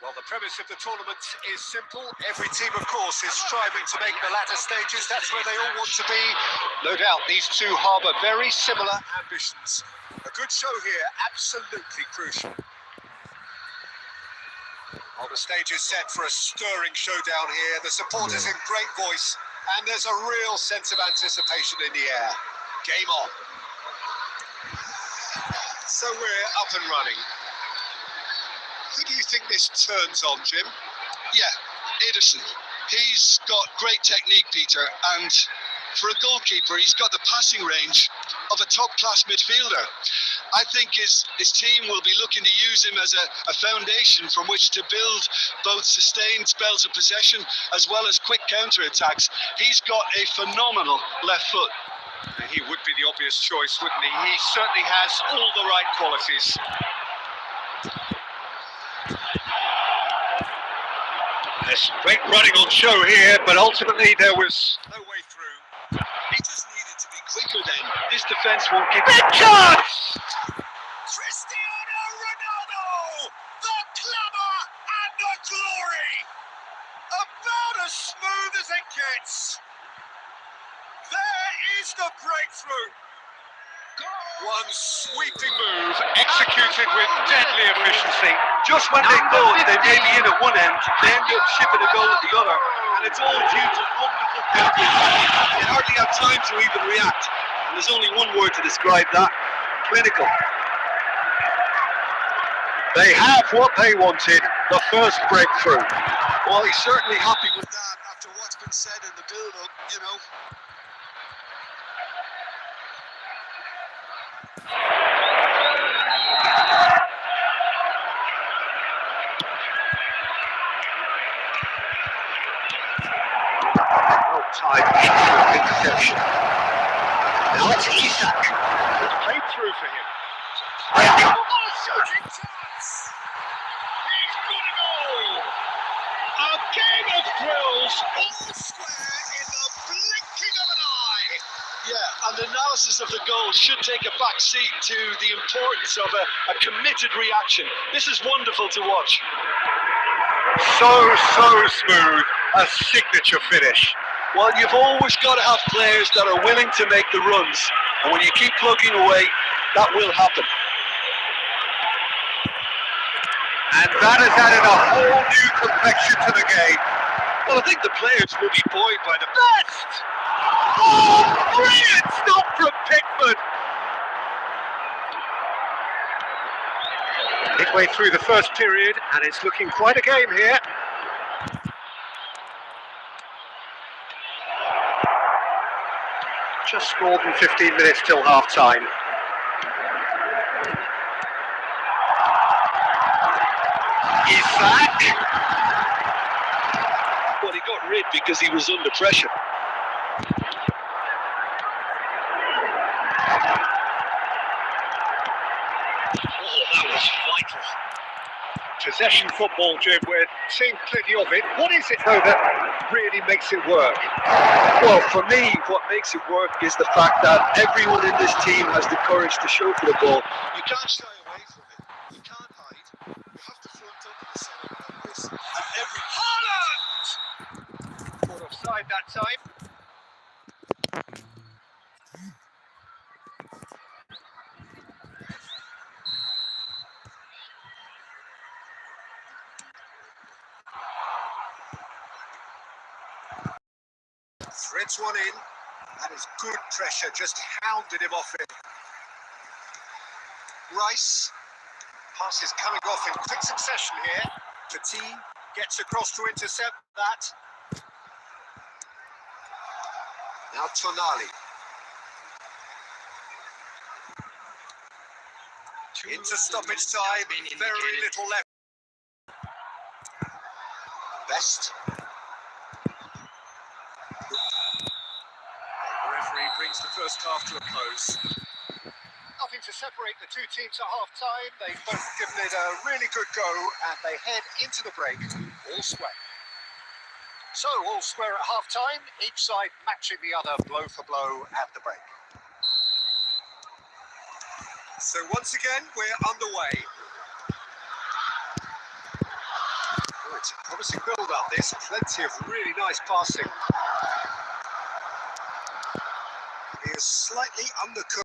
Well, the premise of the tournament is simple. Every team, of course, is striving to make the latter stages. That's where they all want to be. No doubt, these two harbour very similar ambitions. A good show here, absolutely crucial. Well, the stage is set for a stirring showdown here. The supporters in great voice, and there's a real sense of anticipation in the air. Game on. So we're up and running. Who do you think this turns on, Jim? Yeah, Ederson. He's got great technique, Peter, and for a goalkeeper, he's got the passing range of a top-class midfielder. I think his team will be looking to use him as a foundation from which to build both sustained spells of possession as well as quick counter-attacks. He's got a phenomenal left foot. He would be the obvious choice, wouldn't he? He certainly has all the right qualities. There's great running on show here, but ultimately there was no way through. He just needed to be quicker then. This defence won't give Big chance! Cristiano Ronaldo! The glamour and the glory! About as smooth as it gets. There is the breakthrough. One sweeping move, executed with deadly efficiency. Just when they thought they may be in at one end, they end up shipping a goal at the other. And it's all due to wonderful countering. They hardly have time to even react. And there's only one word to describe that: clinical. They have what they wanted, the first breakthrough. Well, he's certainly happy with that after what's been said in the build-up, you know. time into interception. Now it's Isak. It's played through for him. Oh, shooting chance! He's gonna go! A game of thrills, all square in the blinking of an eye. Yeah, and the analysis of the goal should take a back seat to the importance of a committed reaction. This is wonderful to watch. So smooth, a signature finish. Well, you've always got to have players that are willing to make the runs, and when you keep plugging away, that will happen. And that has added a whole new complexion to the game. Well, I think the players will be buoyed by the Best! Oh, brilliant stop from Pickford! Midway through the first period, and it's looking quite a game here. Just more than 15 minutes till half-time. Isak! Well, he got rid because he was under pressure. Oh, that was vital. Possession football, Jim, we're seeing plenty of it. What is it, though, that really makes it work? Well, for me, what makes it work is the fact that everyone in this team has the courage to show for the ball. You can't shy away from it. You can't hide. You have to front up in a setup like this. And every Haaland! Caught offside that time. Threads one in. That is good pressure, just hounded him off it. Rice. Pass is coming off in quick succession here. S.T.P gets across to intercept that. Now Tonali. Into stoppage time, very little left. Best. The referee brings the first half to a close. Nothing to separate the two teams at half-time. They've both given it a really good go, and they head into the break all square. So, all square at half-time, each side matching the other blow for blow at the break. So once again, we're underway. Oh, it's a promising build-up, this. Plenty of really nice passing. He is slightly undercooked.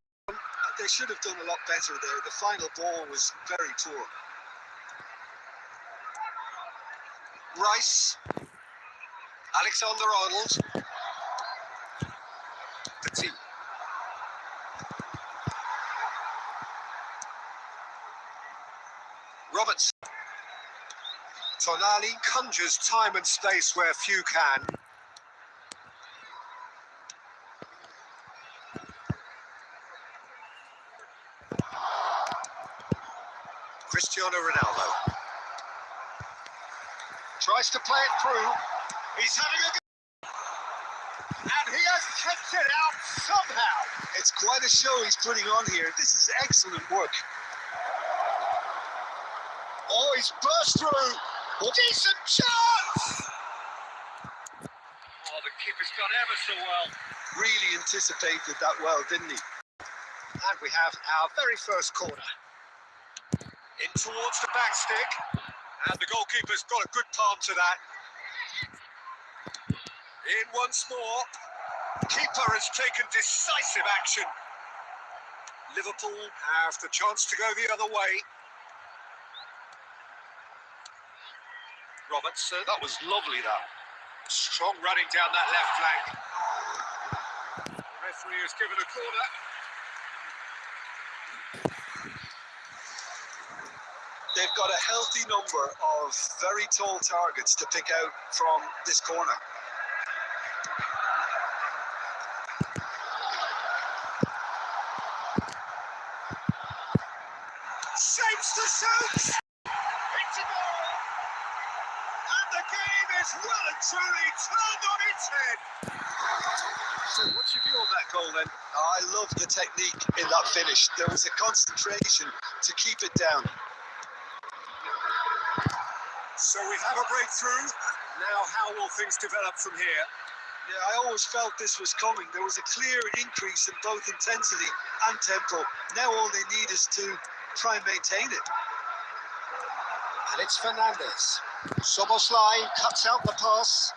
They should have done a lot better there. The final ball was very poor. Rice. Alexander-Arnold. S.T.P. Roberts. Tonali conjures time and space where few can. Cristiano Ronaldo. Tries to play it through. He's having a go. And he has kept it out somehow. It's quite a show he's putting on here. This is excellent work. Oh, he's burst through. Decent chance! Oh, the keeper's done ever so well. Really anticipated that well, didn't he? And we have our very first corner. In towards the back stick. And the goalkeeper's got a good palm to that. In once more. Keeper has taken decisive action. Liverpool have the chance to go the other way. Robertson. That was lovely, that. Strong running down that left flank. The referee has given a corner. They've got a healthy number of very tall targets to pick out from this corner. Shapes to shoot! It's a goal! And the game is well and truly turned on its head! So what's your view on that goal then? I love the technique in that finish. There was a concentration to keep it down. So we have a breakthrough. Now how will things develop from here? Yeah, I always felt this was coming. There was a clear increase in both intensity and tempo. Now all they need is to try and maintain it. And it's Fernandez. Soboslai cuts out the pass.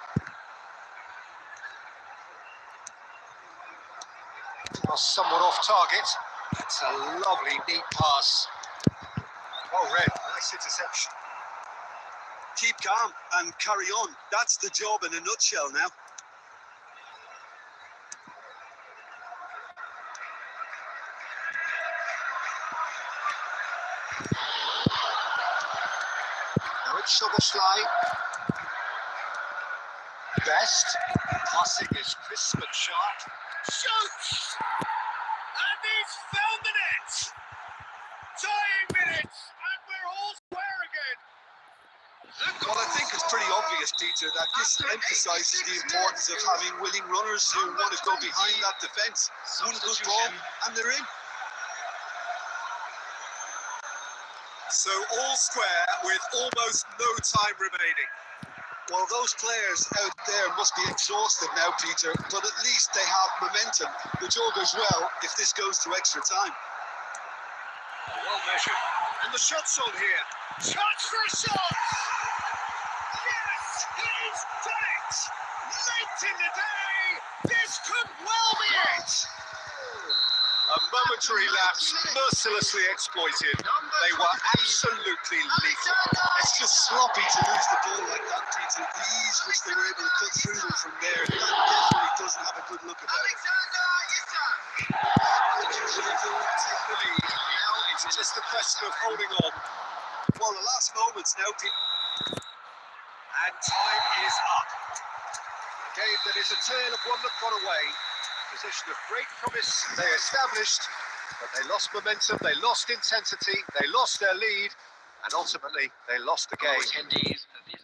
Pass somewhat off target. It's a lovely, neat pass. Well read. Nice interception. Keep calm and carry on. That's the job in a nutshell now. Now it's Soboslai. Best. Passing is crisp and sharp. Shoots! And he's found the net! Dying minutes, and we're all square again. Well, I think it's pretty obvious, Peter, that this emphasises the importance of having willing runners who want to go behind that defence. One good ball, and they're in. So all square with almost no time remaining. Well, those players out there must be exhausted now, Peter, but at least they have momentum, which all goes well if this goes to extra time. Well measured. And the shot's on here. Chance for a shot! Yes, he's done it! Late in the day, this could well be it! A momentary lapse, mercilessly exploited. They were absolutely lethal. It's just sloppy to lose the ball like that, Peter. The ease which they were able to cut through them from there, that definitely doesn't have a good look about it. Take the lead. Now it's just a question of holding on. Well, the last moments now, Peter. And time is up. A game that is a tale of one that got away. Position of great promise they established, but they lost momentum, they lost intensity, they lost their lead, and ultimately they lost the game. Attendees of this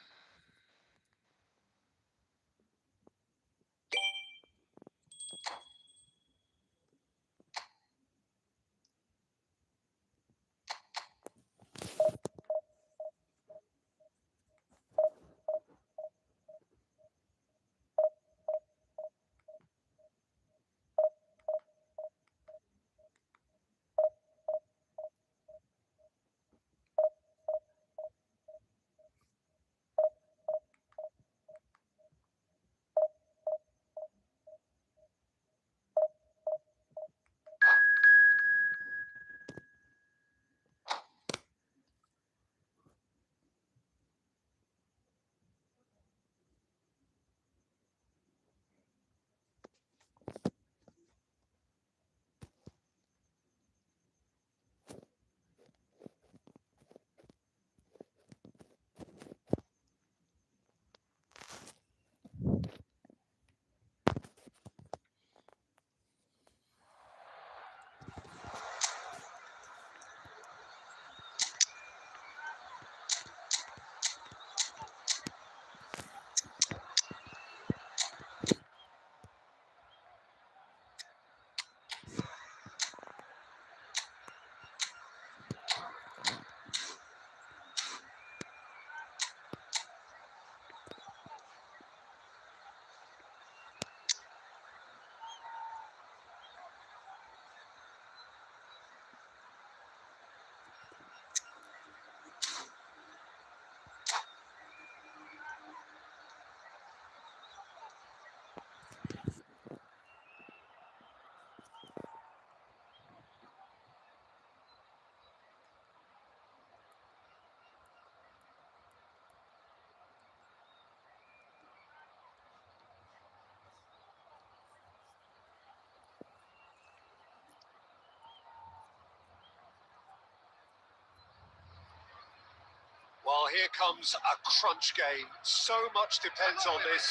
Well, here comes a crunch game. So much depends on this.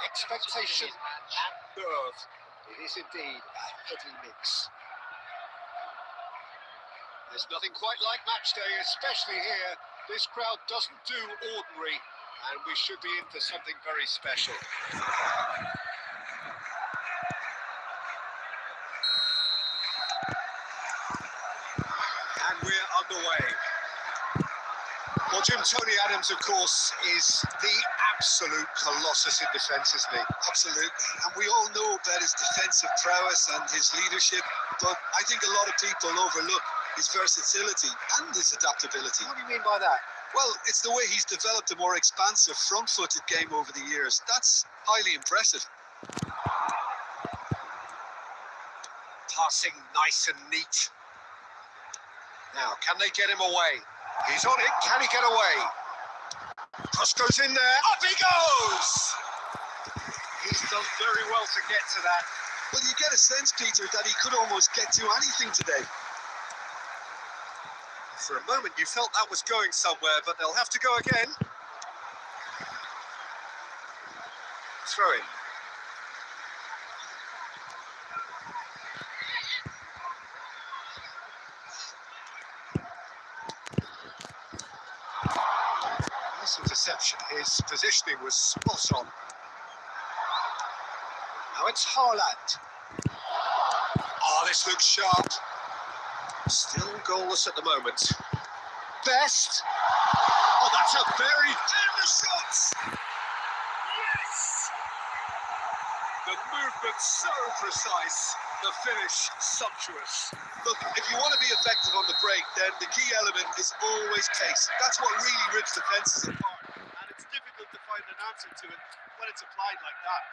Expectation and nerve. It is indeed a heady mix. There's nothing quite like match day, especially here. This crowd doesn't do ordinary, and we should be in for something very special. Well, Jim, Tony Adams, of course, is the absolute colossus in defence, isn't he? Absolutely. And we all know about his defensive prowess and his leadership, but I think a lot of people overlook his versatility and his adaptability. What do you mean by that? Well, it's the way he's developed a more expansive front-footed game over the years. That's highly impressive. Passing nice and neat. Now, can they get him away? He's on it. Can he get away? Cross goes in there. Up he goes! He's done very well to get to that. Well, you get a sense, Peter, that he could almost get to anything today. For a moment, you felt that was going somewhere, but they'll have to go again. Throw in. Nice interception. His positioning was spot on. Now it's Haaland. Oh, this looks sharp. Still goalless at the moment. Best. Oh, that's a very famous shot. Yes! The movement so precise. The finish sumptuous. Look, if you want to be effective on the break, then the key element is always pace. That's what really rips defences apart. And it's difficult to find an answer to it when it's applied like that.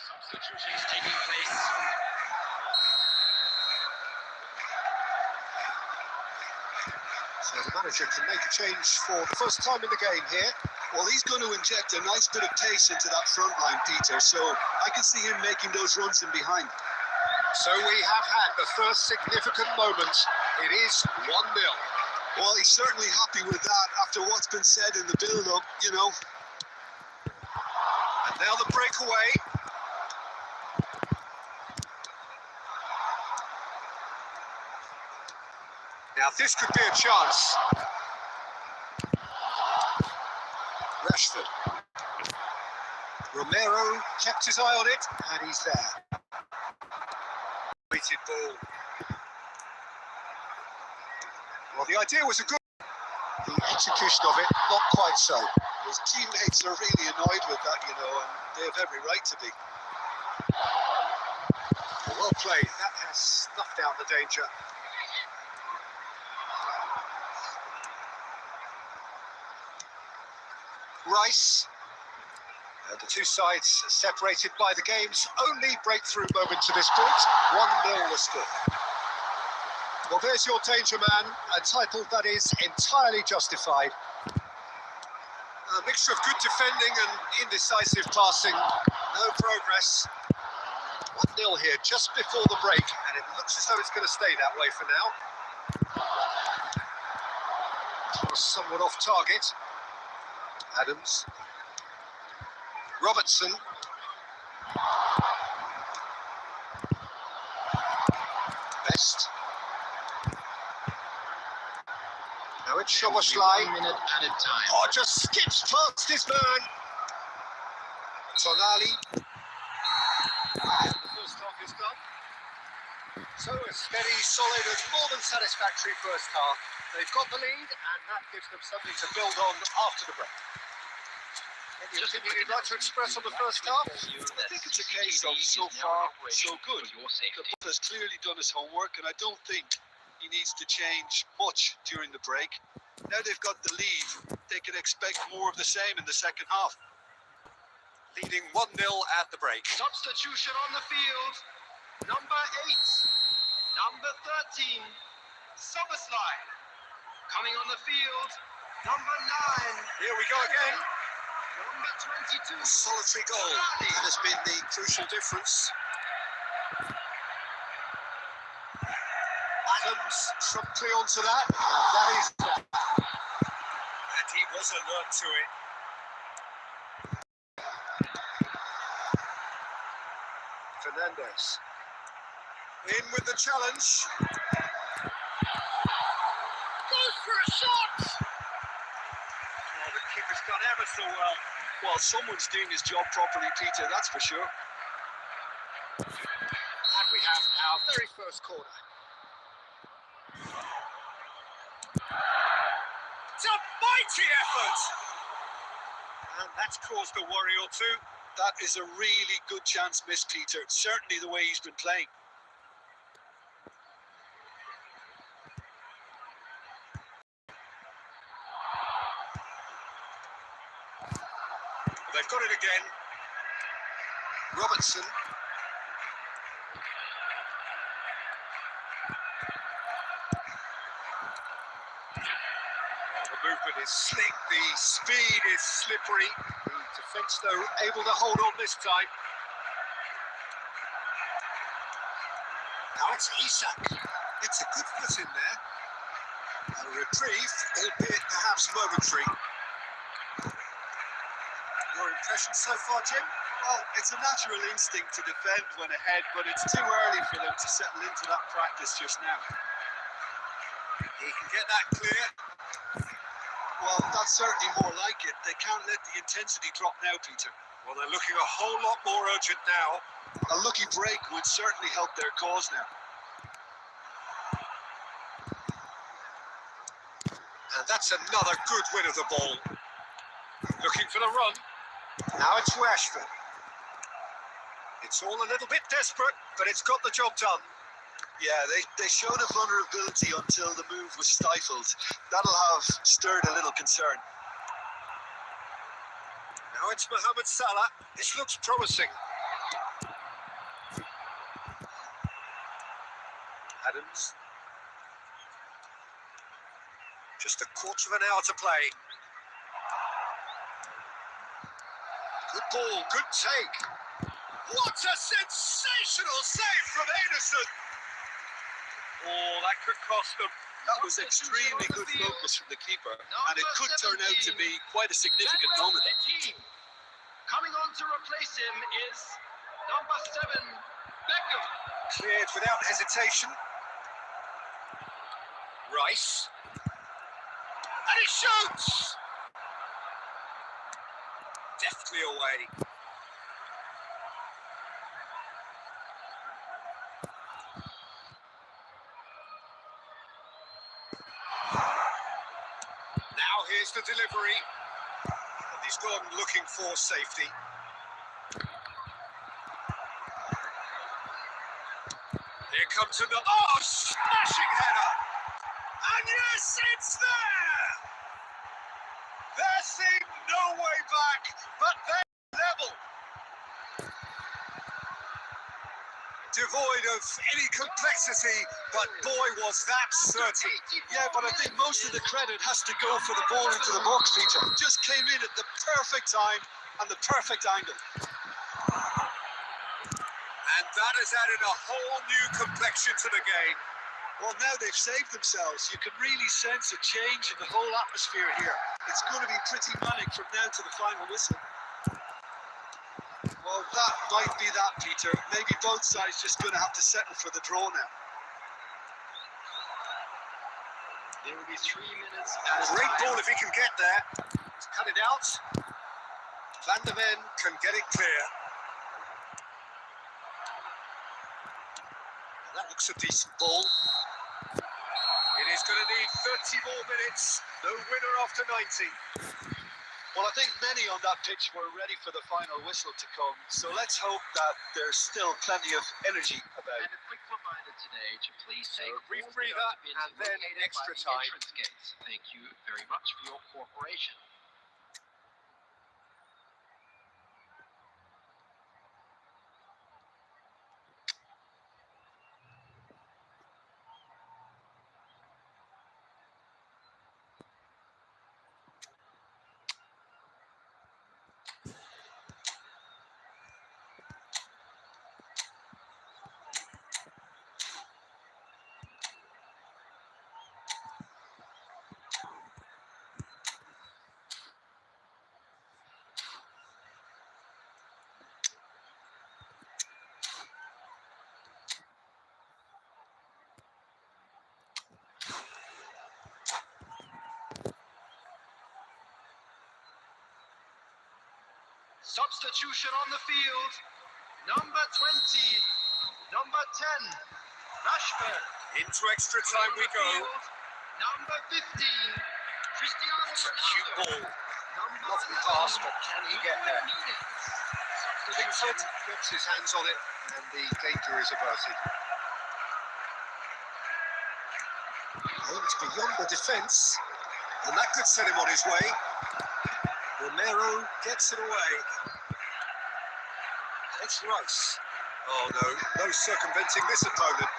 Substitutions taking place. So the manager can make a change for the first time in the game here. Well, he's going to inject a nice bit of pace into that front line, Peter, so I can see him making those runs in behind. So we have had the first significant moment. It is 1-0. Well, he's certainly happy with that after what's been said in the build-up, you know. And now the breakaway. Now this could be a chance. Rashford. Romero kept his eye on it, and he's there. Weighted ball. Well, the idea was a good. The execution of it, not quite so. His teammates are really annoyed with that, you know, and they have every right to be. Well played. That has snuffed out the danger. Rice. The two sides separated by the game's only breakthrough moment to this point. 1-0 the score. Well, there's your danger man, a title that is entirely justified. A mixture of good defending and indecisive passing. No progress. 1-0 here just before the break, and it looks as though it's going to stay that way for now. Somewhat off target. Adams. Robertson. Best. Now it's Szoboszlai. 1 minute added time. Oh, just skips past this man. Tonali. The first half is done. So a steady, solid and more than satisfactory first half. They've got the lead and that gives them something to build on after the break. Any opinion you'd like to express on the first half? I think it's a case of so far, so good. The ball has clearly done his homework, and I don't think he needs to change much during the break. Now they've got the lead, they can expect more of the same in the second half. Leading 1-0 at the break. Substitution on the field. Number 8. Number 13. Szoboszlai. Coming on the field. Number 9. Here we go again. Number 22. Solitary goal. That has been the crucial difference. Adams promptly onto that. And that is. And he was alert to it. Fernandez. In with the challenge. Goes for a shot. Oh, the keeper's done ever so well. Well, someone's doing his job properly, Peter, that's for sure. very first corner. It's a mighty effort! And that's caused a worry or two. That is a really good chance missed, Peter. Certainly the way he's been playing. They've got it again. Robertson. The movement is slick, the speed is slippery. The defence, though, able to hold on this time. Now it's Isak. It's a good foot in there. A reprieve, albeit perhaps momentary. Your impression so far, Jim? Well, it's a natural instinct to defend when ahead, but it's too early for them to settle into that practice just now. He can get that clear. Well, that's certainly more like it. They can't let the intensity drop now, Peter. Well, they're looking a whole lot more urgent now. A lucky break would certainly help their cause now. And that's another good win of the ball. Looking for the run. Now it's Rashford. It's all a little bit desperate, but it's got the job done. Yeah, they showed a vulnerability until the move was stifled. That'll have stirred a little concern. Now it's Mohamed Salah. This looks promising. Adams. Just a quarter of an hour to play. Good ball, good take. What a sensational save from Anderson! Oh, that could cost them. That was extremely good focus from the keeper, and it could turn out to be quite a significant moment. Coming on to replace him is number 7, Beckham. Cleared without hesitation. Rice. And he shoots! Deftly away. Now here's the delivery. And he's gone looking for safety. Here comes another. Oh, smashing header! And yes, it's there! There seemed no way back, but they're level. Devoid of any complexity, but boy, was that certain. Yeah, but I think most of the credit has to go for the ball into the box, Peter. Just came in at the perfect time and the perfect angle. And that has added a whole new complexion to the game. Well, now they've saved themselves. You can really sense a change in the whole atmosphere here. It's going to be pretty manic from now to the final whistle. Well, that might be that, Peter. Maybe both sides just going to have to settle for the draw now. There will be 3 minutes. Great ball if he can get there. He's cut it out. Van der Ven can get it clear. And that looks a decent ball. It is going to need 30 more minutes. No winner after 90. Well, I think many on that pitch were ready for the final whistle to come. So let's hope that there's still plenty of energy about. And a quick reminder today to please take So a brief all the breather bins and then located extra by the time. entrance gates. Thank you very much for your cooperation. Substitution on the field. Number 20, number 10, Rashford. Into extra time we go. Number 15. Cristiano It's a cute Ronaldo. ball. Number Lovely 11, pass, but can he get there? Nunes. Pickford gets his hands on it, and the danger is averted. Oh, it's beyond the defence, and that could set him on his way. Romero gets it away. It's Rice. Oh no, no circumventing this opponent.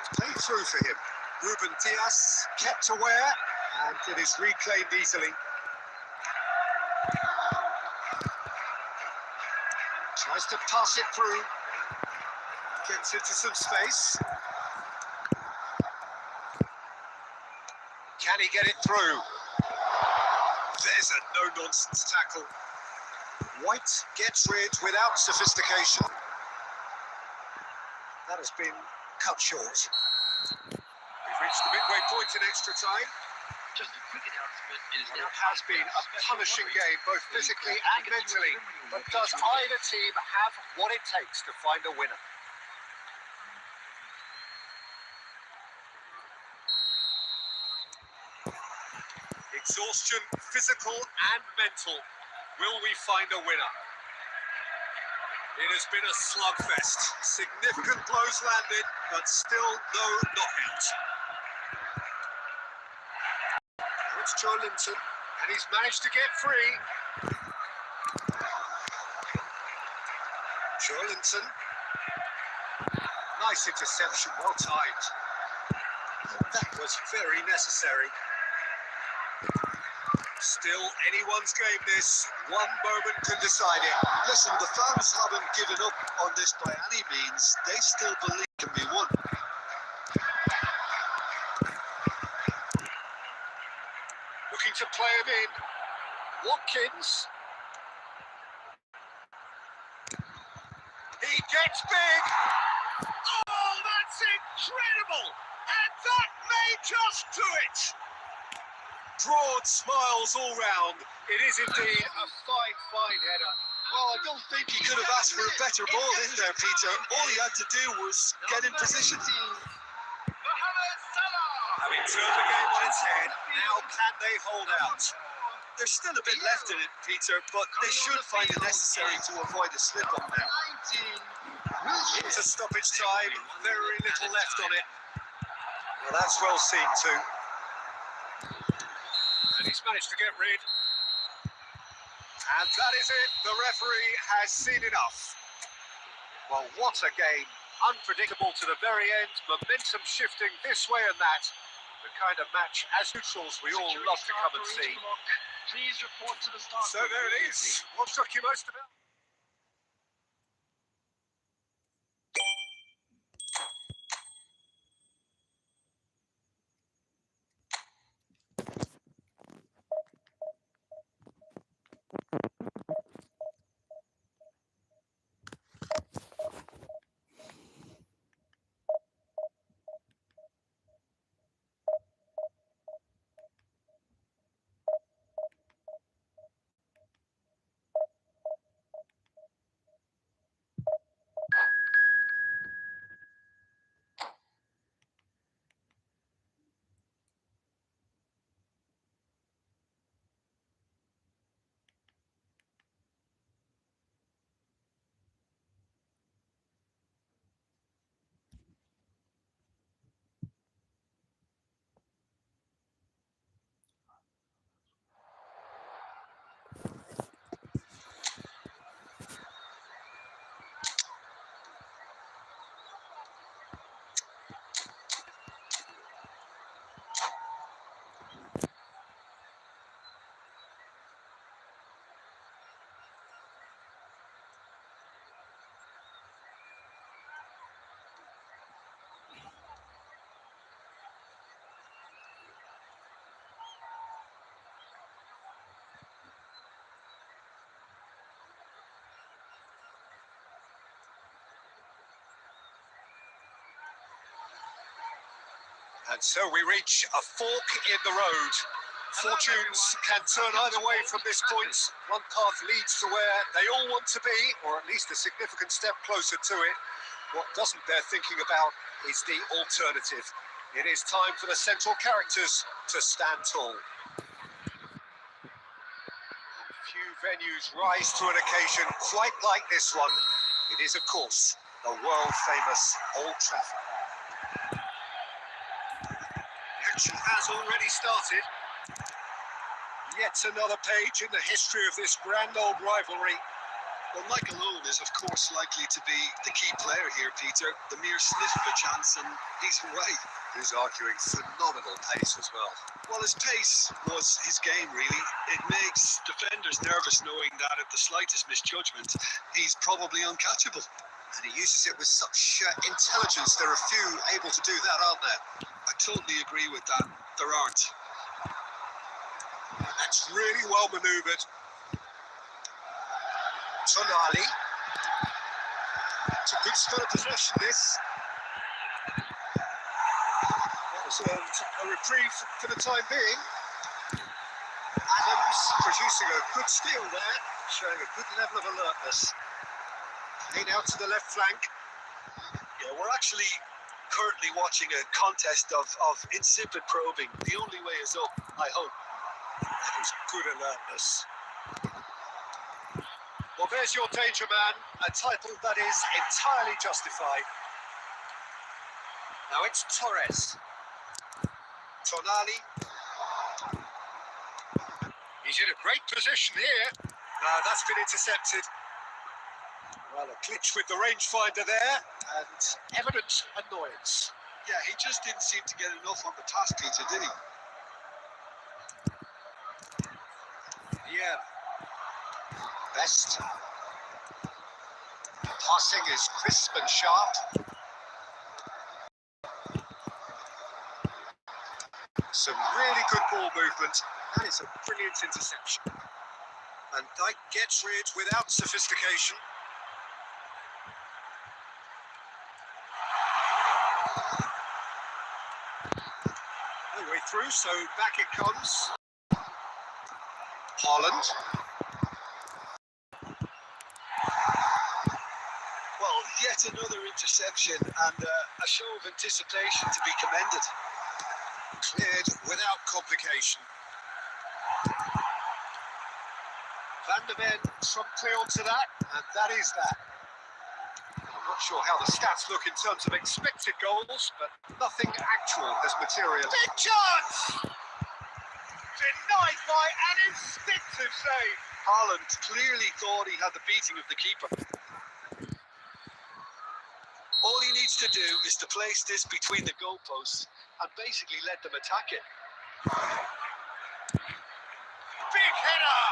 It's played through for him. Ruben Diaz kept aware, and it is reclaimed easily. Tries to pass it through. Gets into some space. Can he get it through? There's a no-nonsense tackle. White gets rid without sophistication. That has been cut short. We've reached the midway point in extra time. Just a quick announcement. It is And now it has been a punishing game, both physically and mentally. But does either team have what it takes to find a winner? Exhaustion, physical and mental. Will we find a winner? It has been a slugfest. Significant blows landed, but still no knockout. It's Joe Linton, and he's managed to get free. Joe Linton. Nice interception, well timed. That was very necessary. Still anyone's game this. One moment can decide it. Listen, the fans haven't given up on this by any means. They still believe it can be won. Looking to play him in. Watkins. He gets big. Oh, that's incredible. And that may just do it. Broad smiles all round. It is indeed a fine, fine header. Well, I don't think he could have asked for a better ball in there, Peter. All he had to do was get in position. Mohamed Salah. Having turned the game on its head, now can they hold out? There's still a bit left in it, Peter, but they should find it necessary to avoid a slip-up now. 19. It's a stoppage time, very little left on it. Well, that's well seen too. And he's managed to get rid. And that is it. The referee has seen enough. Well, what a game. Unpredictable to the very end. Momentum shifting this way and that. The kind of match, as neutrals, we all love to come and see. Please report to the start. So there it is. What struck you most about? And so we reach a fork in the road. Fortunes can turn either way from this point. One path leads to where they all want to be, or at least a significant step closer to it. What doesn't bear thinking about is the alternative. It is time for the central characters to stand tall. Few venues rise to an occasion quite like this one. It is, of course, the world-famous Old Trafford. The action has already started. Yet another page in the history of this grand old rivalry. Well, Michael Owen is, of course, likely to be the key player here, Peter. The mere sniff of a chance, and he's away. He's arguing phenomenal pace as well. Well, his pace was his game, really. It makes defenders nervous knowing that at the slightest misjudgment, he's probably uncatchable. And he uses it with such intelligence. There are few able to do that, aren't there? I totally agree with that. There aren't. That's really well manoeuvred. Tonali. It's a good spell of possession, this. That was a reprieve for the time being. Adams producing a good steal there, showing a good level of alertness. Played out to the left flank. Yeah, we're actually currently watching a contest of insipid probing. The only way is up, I hope. That was good alertness. Well, there's your danger man, a title that is entirely justified. Now it's Torres. Tonali. He's in a great position here. That's been intercepted. Well, a glitch with the rangefinder there, and evident annoyance. Yeah, he just didn't seem to get enough on the task, Peter, did he? Yeah. Best. Passing is crisp and sharp. Some really good ball movement. That is a brilliant interception. And Dyke gets rid without sophistication. No way through, so back it comes. Haaland. Well, yet another interception and a show of anticipation to be commended. Cleared without complication. Van der Ven promptly onto that, and that is that. I'm not sure how the stats look in terms of expected goals, but nothing actual has materialized. Big chance! Denied by an instinctive save. Haaland clearly thought he had the beating of the keeper. All he needs to do is to place this between the goalposts and basically let them attack it. Big header!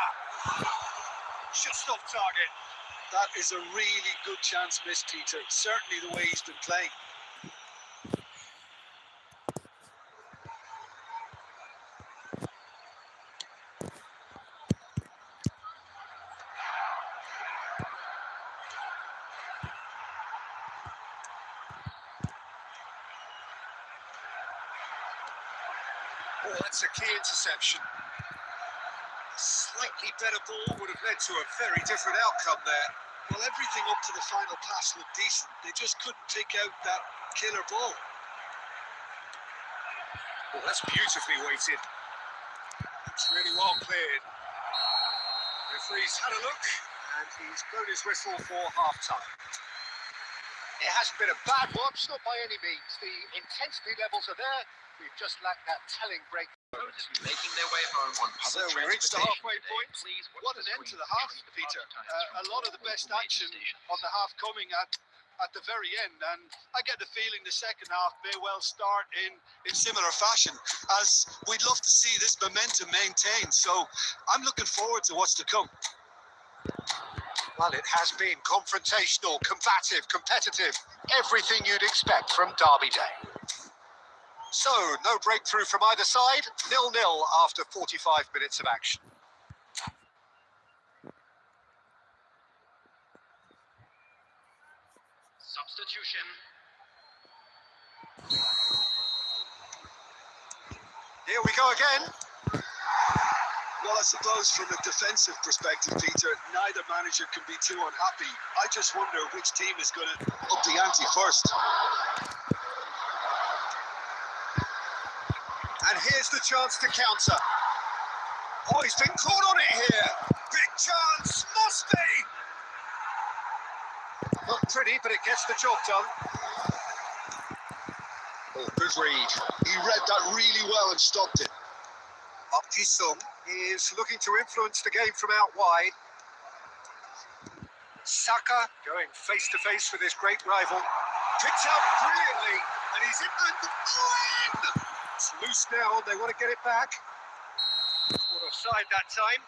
Should stop target. That is a really good chance missed, Peter. Certainly the way he's been playing. Oh, that's a key interception. A slightly better ball would have led to a very different outcome there. Well, everything up to the final pass looked decent. They just couldn't pick out that killer ball. Oh, that's beautifully weighted. It's really well cleared. Referee's had a look, and he's blown his whistle for half-time. It hasn't been a bad watch, not by any means. The intensity levels are there. We've just lacked that telling break. Making their way home on public So we reached the halfway point. Please, What an end to the half, Peter. A lot of the best action of the half coming at the very end, and I get the feeling the second half may well start in similar fashion, as we'd love to see this momentum maintained. So I'm looking forward to what's to come. Well, it has been confrontational, combative, competitive, everything you'd expect from Derby Day. So, no breakthrough from either side, 0-0 after 45 minutes of action. Substitution. Here we go again. Well, I suppose from a defensive perspective, Peter, neither manager can be too unhappy. I just wonder which team is going to up the ante first. And here's the chance to counter. Oh, he's been caught on it here. Big chance, must be. Not pretty, but it gets the job done. Oh, good read. He read that really well and stopped it. Sung is looking to influence the game from out wide. Saka going face to face with his great rival. Picks out brilliantly, and he's in the in! It's loose now, they want to get it back. Caught offside that time.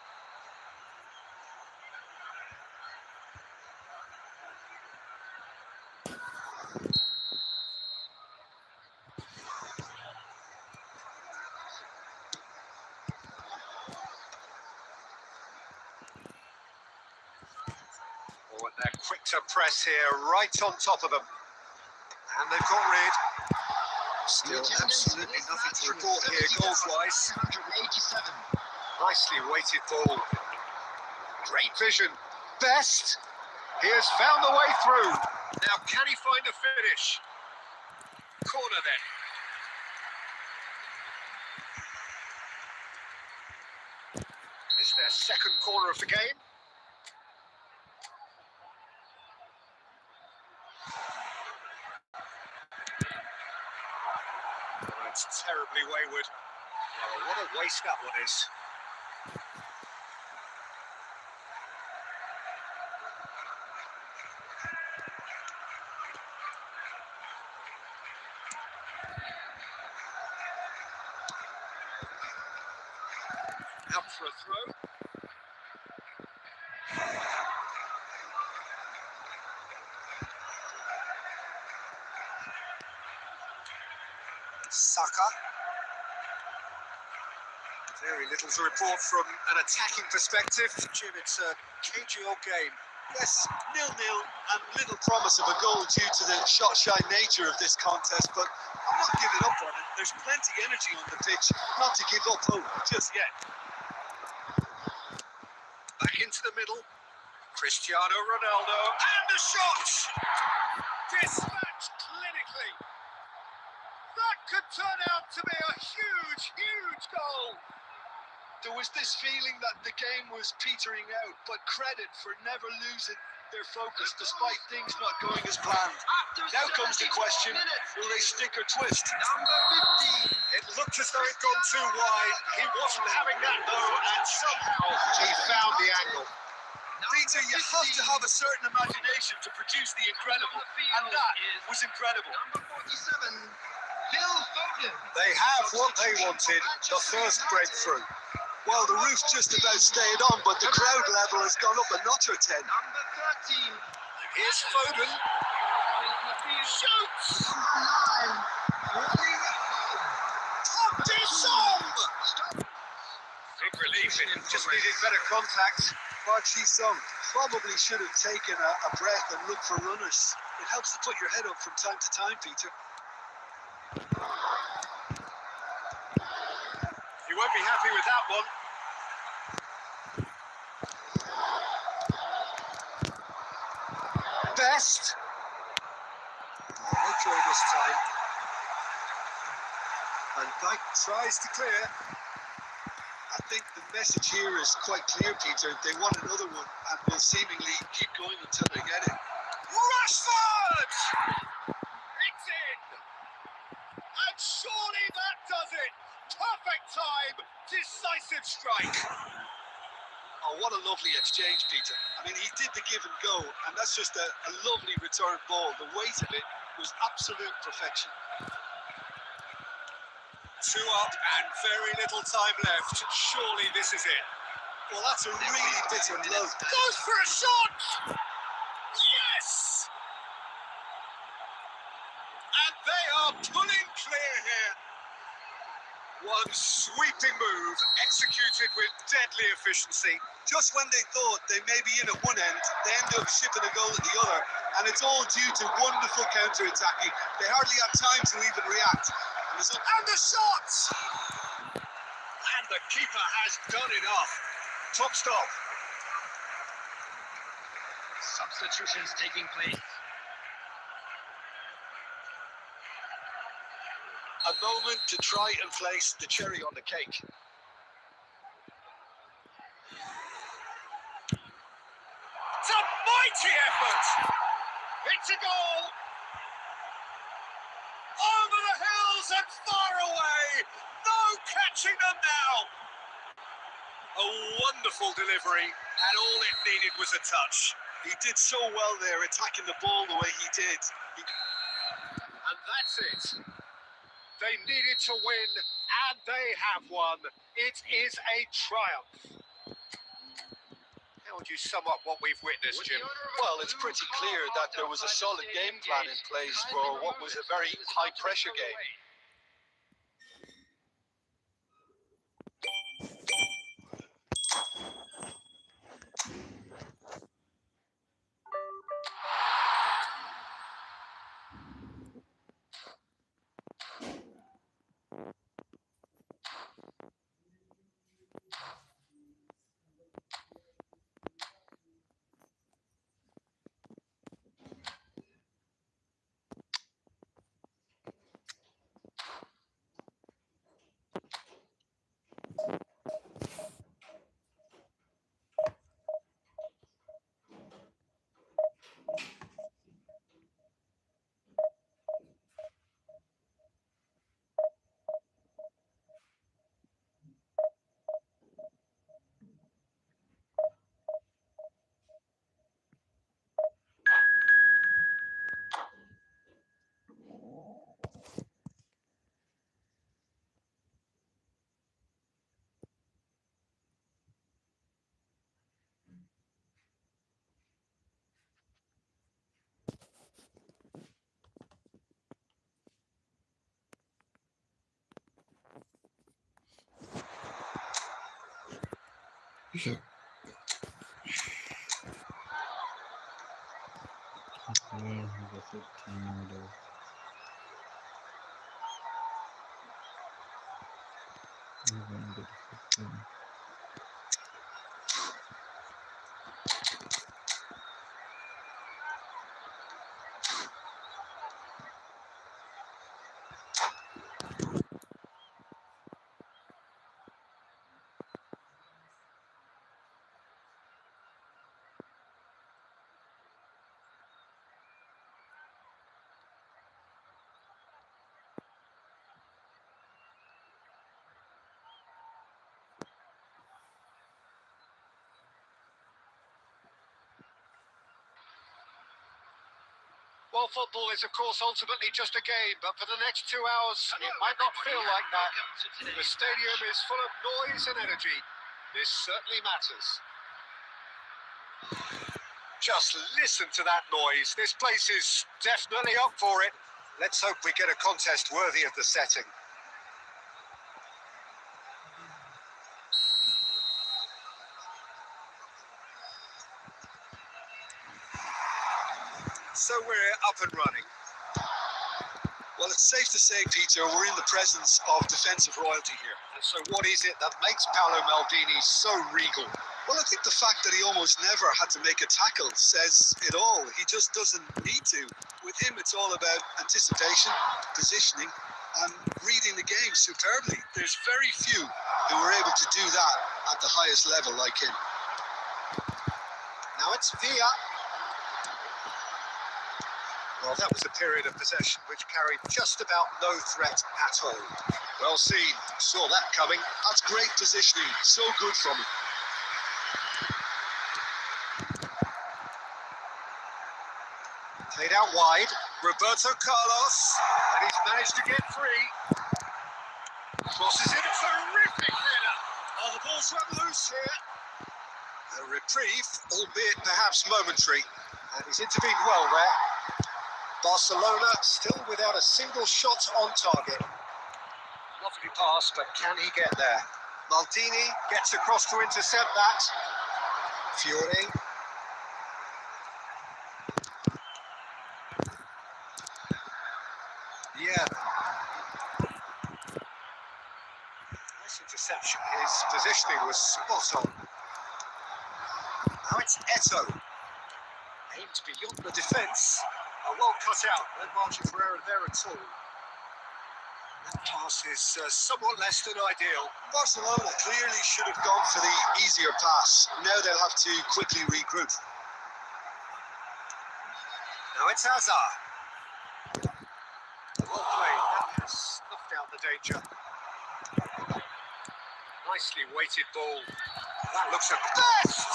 Oh, and they're quick to press here, right on top of them. And they've got rid. Still absolutely nothing to report here, goals-wise. 187. Nicely weighted ball. Great vision. Best. He has found the way through. Now, can he find a finish? Corner then. Is their second corner of the game. Oh, it's terribly wayward. Oh, what a waste that one is. Out for a throw. Saka. Very little to report from an attacking perspective. Jim, it's a cagey old game. Yes, 0-0 and little promise of a goal due to the shot-shy nature of this contest, but I'm not giving up on it. There's plenty energy on the pitch not to give up hope just yet. Back into the middle. Cristiano Ronaldo. And a shot! Dispatched clinically. That could turn out to be a huge, huge goal. There was this feeling that the game was petering out, but credit for never losing their focus despite things not going as planned. Now comes the question, will they stick or twist? Number 15. It looked as though it'd gone too wide. He wasn't having that though, and somehow he found the angle. Peter, you have to have a certain imagination to produce the incredible, and that was incredible. Number 47. Phil Foden. They have what they wanted, the first breakthrough. Well, the roof just about stayed on, but the crowd level has gone up a notch or 10. Number 13. Here's Foden. Shoots! Number 9. Song! Big relief, it just needed better contact. Song probably should have taken a breath and looked for runners. It helps to put your head up from time to time, Peter. You won't be happy with that one. Best. Okay this time. And Dyke tries to clear. I think the message here is quite clear, Peter. They want another one and will seemingly keep going until they get it. Rashford! It's in! And surely that does it! Perfect time! Decisive strike! Oh, what a lovely exchange, Peter. I mean, he did the give and go, and that's just a lovely return ball. The weight of it was absolute perfection. 2 up and very little time left. Surely this is it. Well, that's a really bitter blow. Goes for a shot! Yes! And they are pulling clear here. One sweeping move, executed with deadly efficiency. Just when they thought they may be in at one end, they end up shipping a goal at the other, and it's all due to wonderful counter-attacking. They hardly have time to even react. And the shot! And the keeper has done enough. Top stop. Substitutions taking place. A moment to try and place the cherry on the cake. It's a mighty effort! It's a goal! Over the hills and far away! No catching them now! A wonderful delivery, and all it needed was a touch. He did so well there, attacking the ball the way he did. And that's it. They needed to win, and they have won. It is a triumph. How would you sum up what we've witnessed, Jim? Well, it's pretty clear that there was a solid game plan in place for what was a very high-pressure game. Well, football is, of course, ultimately just a game, but for the next 2 hours, it might not feel like that. The stadium is full of noise and energy. This certainly matters. Just listen to that noise. This place is definitely up for it. Let's hope we get a contest worthy of the setting. So we're up and running. Well, it's safe to say, Peter, we're in the presence of defensive royalty here. And so what is it that makes Paolo Maldini so regal? Well, I think the fact that he almost never had to make a tackle says it all. He just doesn't need to. With him, it's all about anticipation, positioning, and reading the game superbly. There's very few who are able to do that at the highest level like him. Now it's Villa. Well, that was a period of possession which carried just about no threat at all. Well seen. Saw that coming. That's great positioning. So good from him. Played out wide. Roberto Carlos. And he's managed to get free. Crosses in a terrific header. Oh, the ball's run loose here. A reprieve, albeit perhaps momentary. And he's intervened well there. Barcelona still without a single shot on target. Lovely pass, but can he get there? Maldini gets across to intercept that. Fiore. Yeah. Nice interception. His positioning was spot on. Now it's Eto. Aimed beyond the defence. Well cut out. No margin for error there at all. That Pass is somewhat less than ideal. Barcelona clearly should have gone for the easier pass. Now they'll have to quickly regroup. Now it's Hazard. Well played. That has snuffed out the danger. Nicely weighted ball. That looks a best!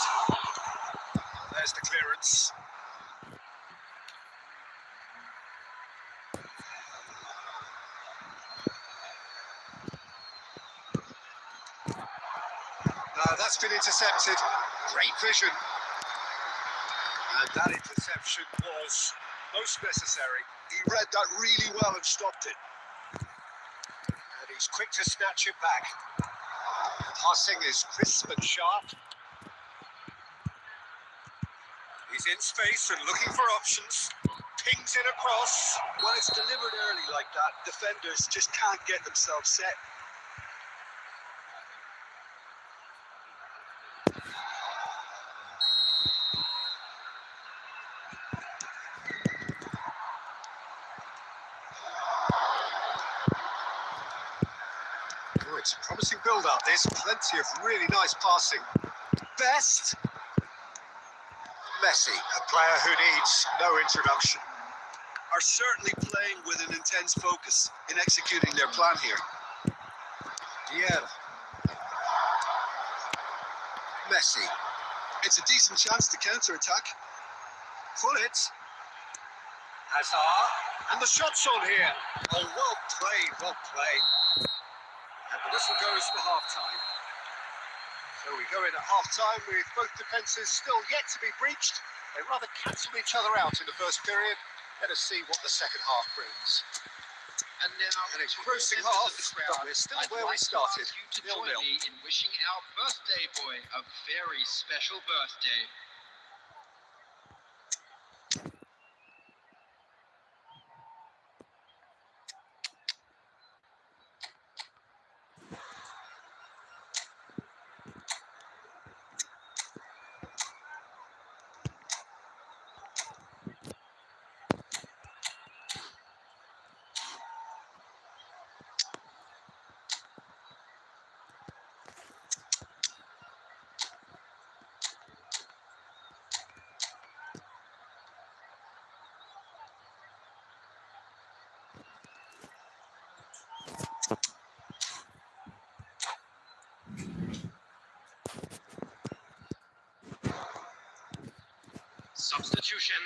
There's the clearance. That's been intercepted. Great vision. And that interception was most necessary. He read that really well and stopped it. And he's quick to snatch it back. Passing is crisp and sharp. He's in space and looking for options. Pings it across. When it's delivered early like that, defenders just can't get themselves set. Oh, it's a promising build-up. There's plenty of really nice passing. Best. Messi, a player who needs no introduction. Are certainly playing with an intense focus in executing their plan here. Yeah. Messi. It's a decent chance to counter-attack. Pull it. Hazard. And the shot's on here. Oh, well played, well played. And the whistle goes for half-time. So we go in at half-time with both defences still yet to be breached. They rather cancelled each other out in the first period. Let us see what the second half brings. And now, And it's to all grossing members half, of the crowd, but we're still I'd where we like to started. ask you to 0-0. join me in wishing our birthday boy a very special birthday. Substitution.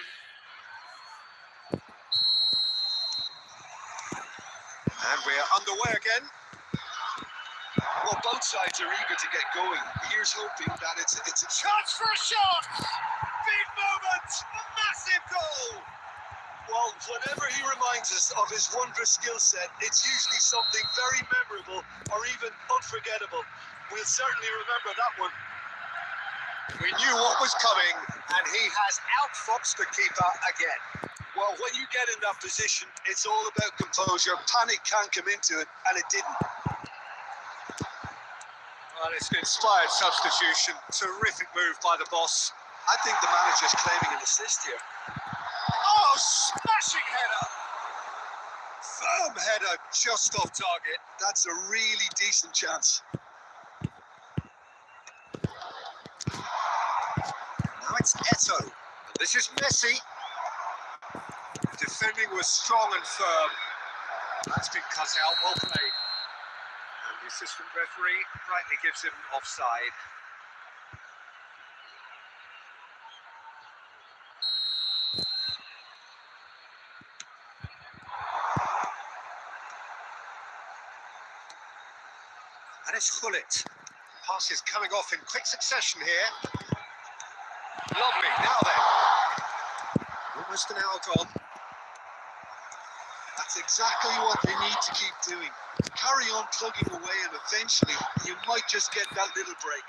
And we're underway again. Well, both sides are eager to get going. Here's hoping that it's a Chance for a shot! Big moment! A massive goal! Well, whenever he reminds us of his wondrous skill set, it's usually something very memorable or even unforgettable. We'll certainly remember that one. We knew what was coming, and he has outfoxed the keeper again. Well, when you get in that position, it's all about composure. Panic can't come into it, and it didn't. Well, it's an inspired substitution. Terrific move by the boss. I think the manager's claiming an assist here. Oh, smashing header! Firm header, just off target. That's a really decent chance. Now it's Eto. And this is Messi. Defending was strong and firm. That's been cut out, well played. And the assistant referee rightly gives him offside. And it's Hullet. Pass is coming off in quick succession here. Lovely, now then. Almost an hour gone. That's exactly what they need to keep doing. Carry on plugging away, and eventually you might just get that little break.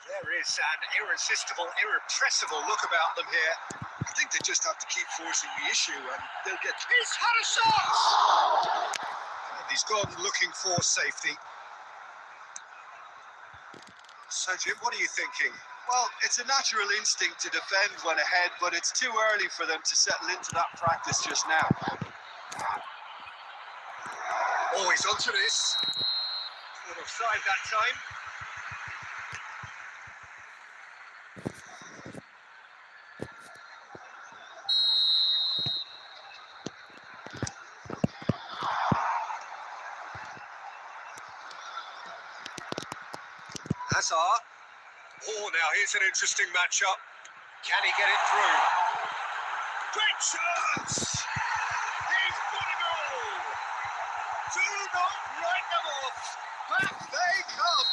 There is an irresistible, irrepressible look about them here. I think they just have to keep forcing the issue, and they'll get... He's had a shot! And he's gone looking for safety. So, Jim, what are you thinking? Well, it's a natural instinct to defend when ahead, but it's too early for them to settle into that practice just now. Oh, he's onto this. Good offside that time. Hazard. Oh, now here's an interesting matchup. Can he get it through? Great chance! He's got a goal! Do not write them off! Back they come!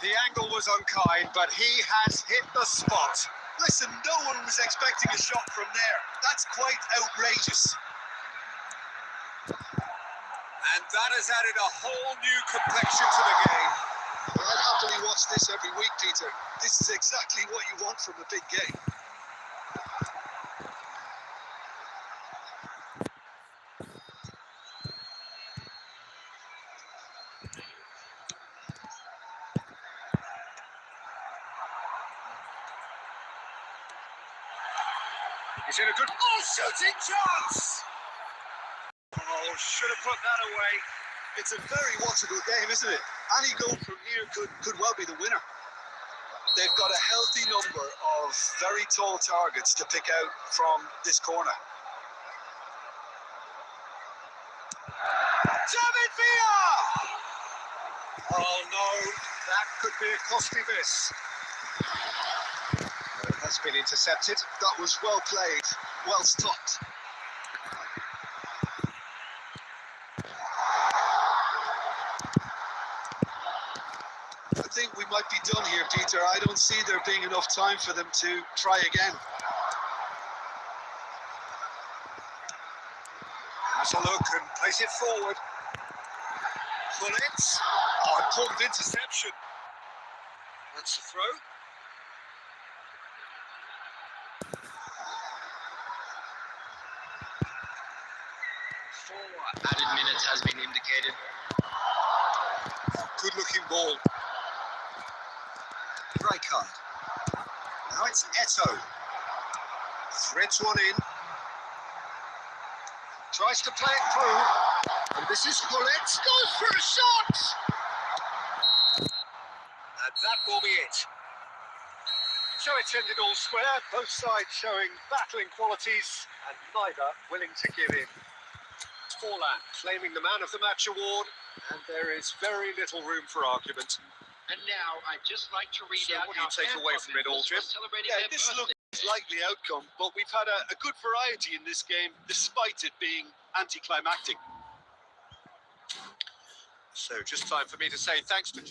The angle was unkind, but he has hit the spot. Listen, no one was expecting a shot from there. That's quite outrageous. And that has added a whole new complexion to the game. I'd happily watch this every week, Peter. This is exactly what you want from a big game. He's in a good... Oh, shooting chance! Oh, should have put that away. It's a very watchable game, isn't it? Any goal from here could well be the winner. They've got a healthy number of very tall targets to pick out from this corner. David Villa! Oh no, that could be a costly miss. That's been intercepted. That was well played, well stopped. I think we might be done here, Peter. I don't see there being enough time for them to try again. Has a look and plays it forward. Bullets. Oh, important interception. That's the throw. Added minutes has been indicated. Good looking ball. Rijkaard. Now it's Eto. Threads one in. Tries to play it through. And this is Bullets. Goes for a shot! And that will be it. So it's ended all square. Both sides showing battling qualities and neither willing to give in. Forlan claiming the Man of the Match award, and there is very little room for argument. And now I'd just like to read So out what do you how take fan away club from it all, members Jim? were celebrating Yeah, their this birthday. looks likely outcome, but we've had a good variety in this game, despite it being anticlimactic. So just time for me to say thanks to...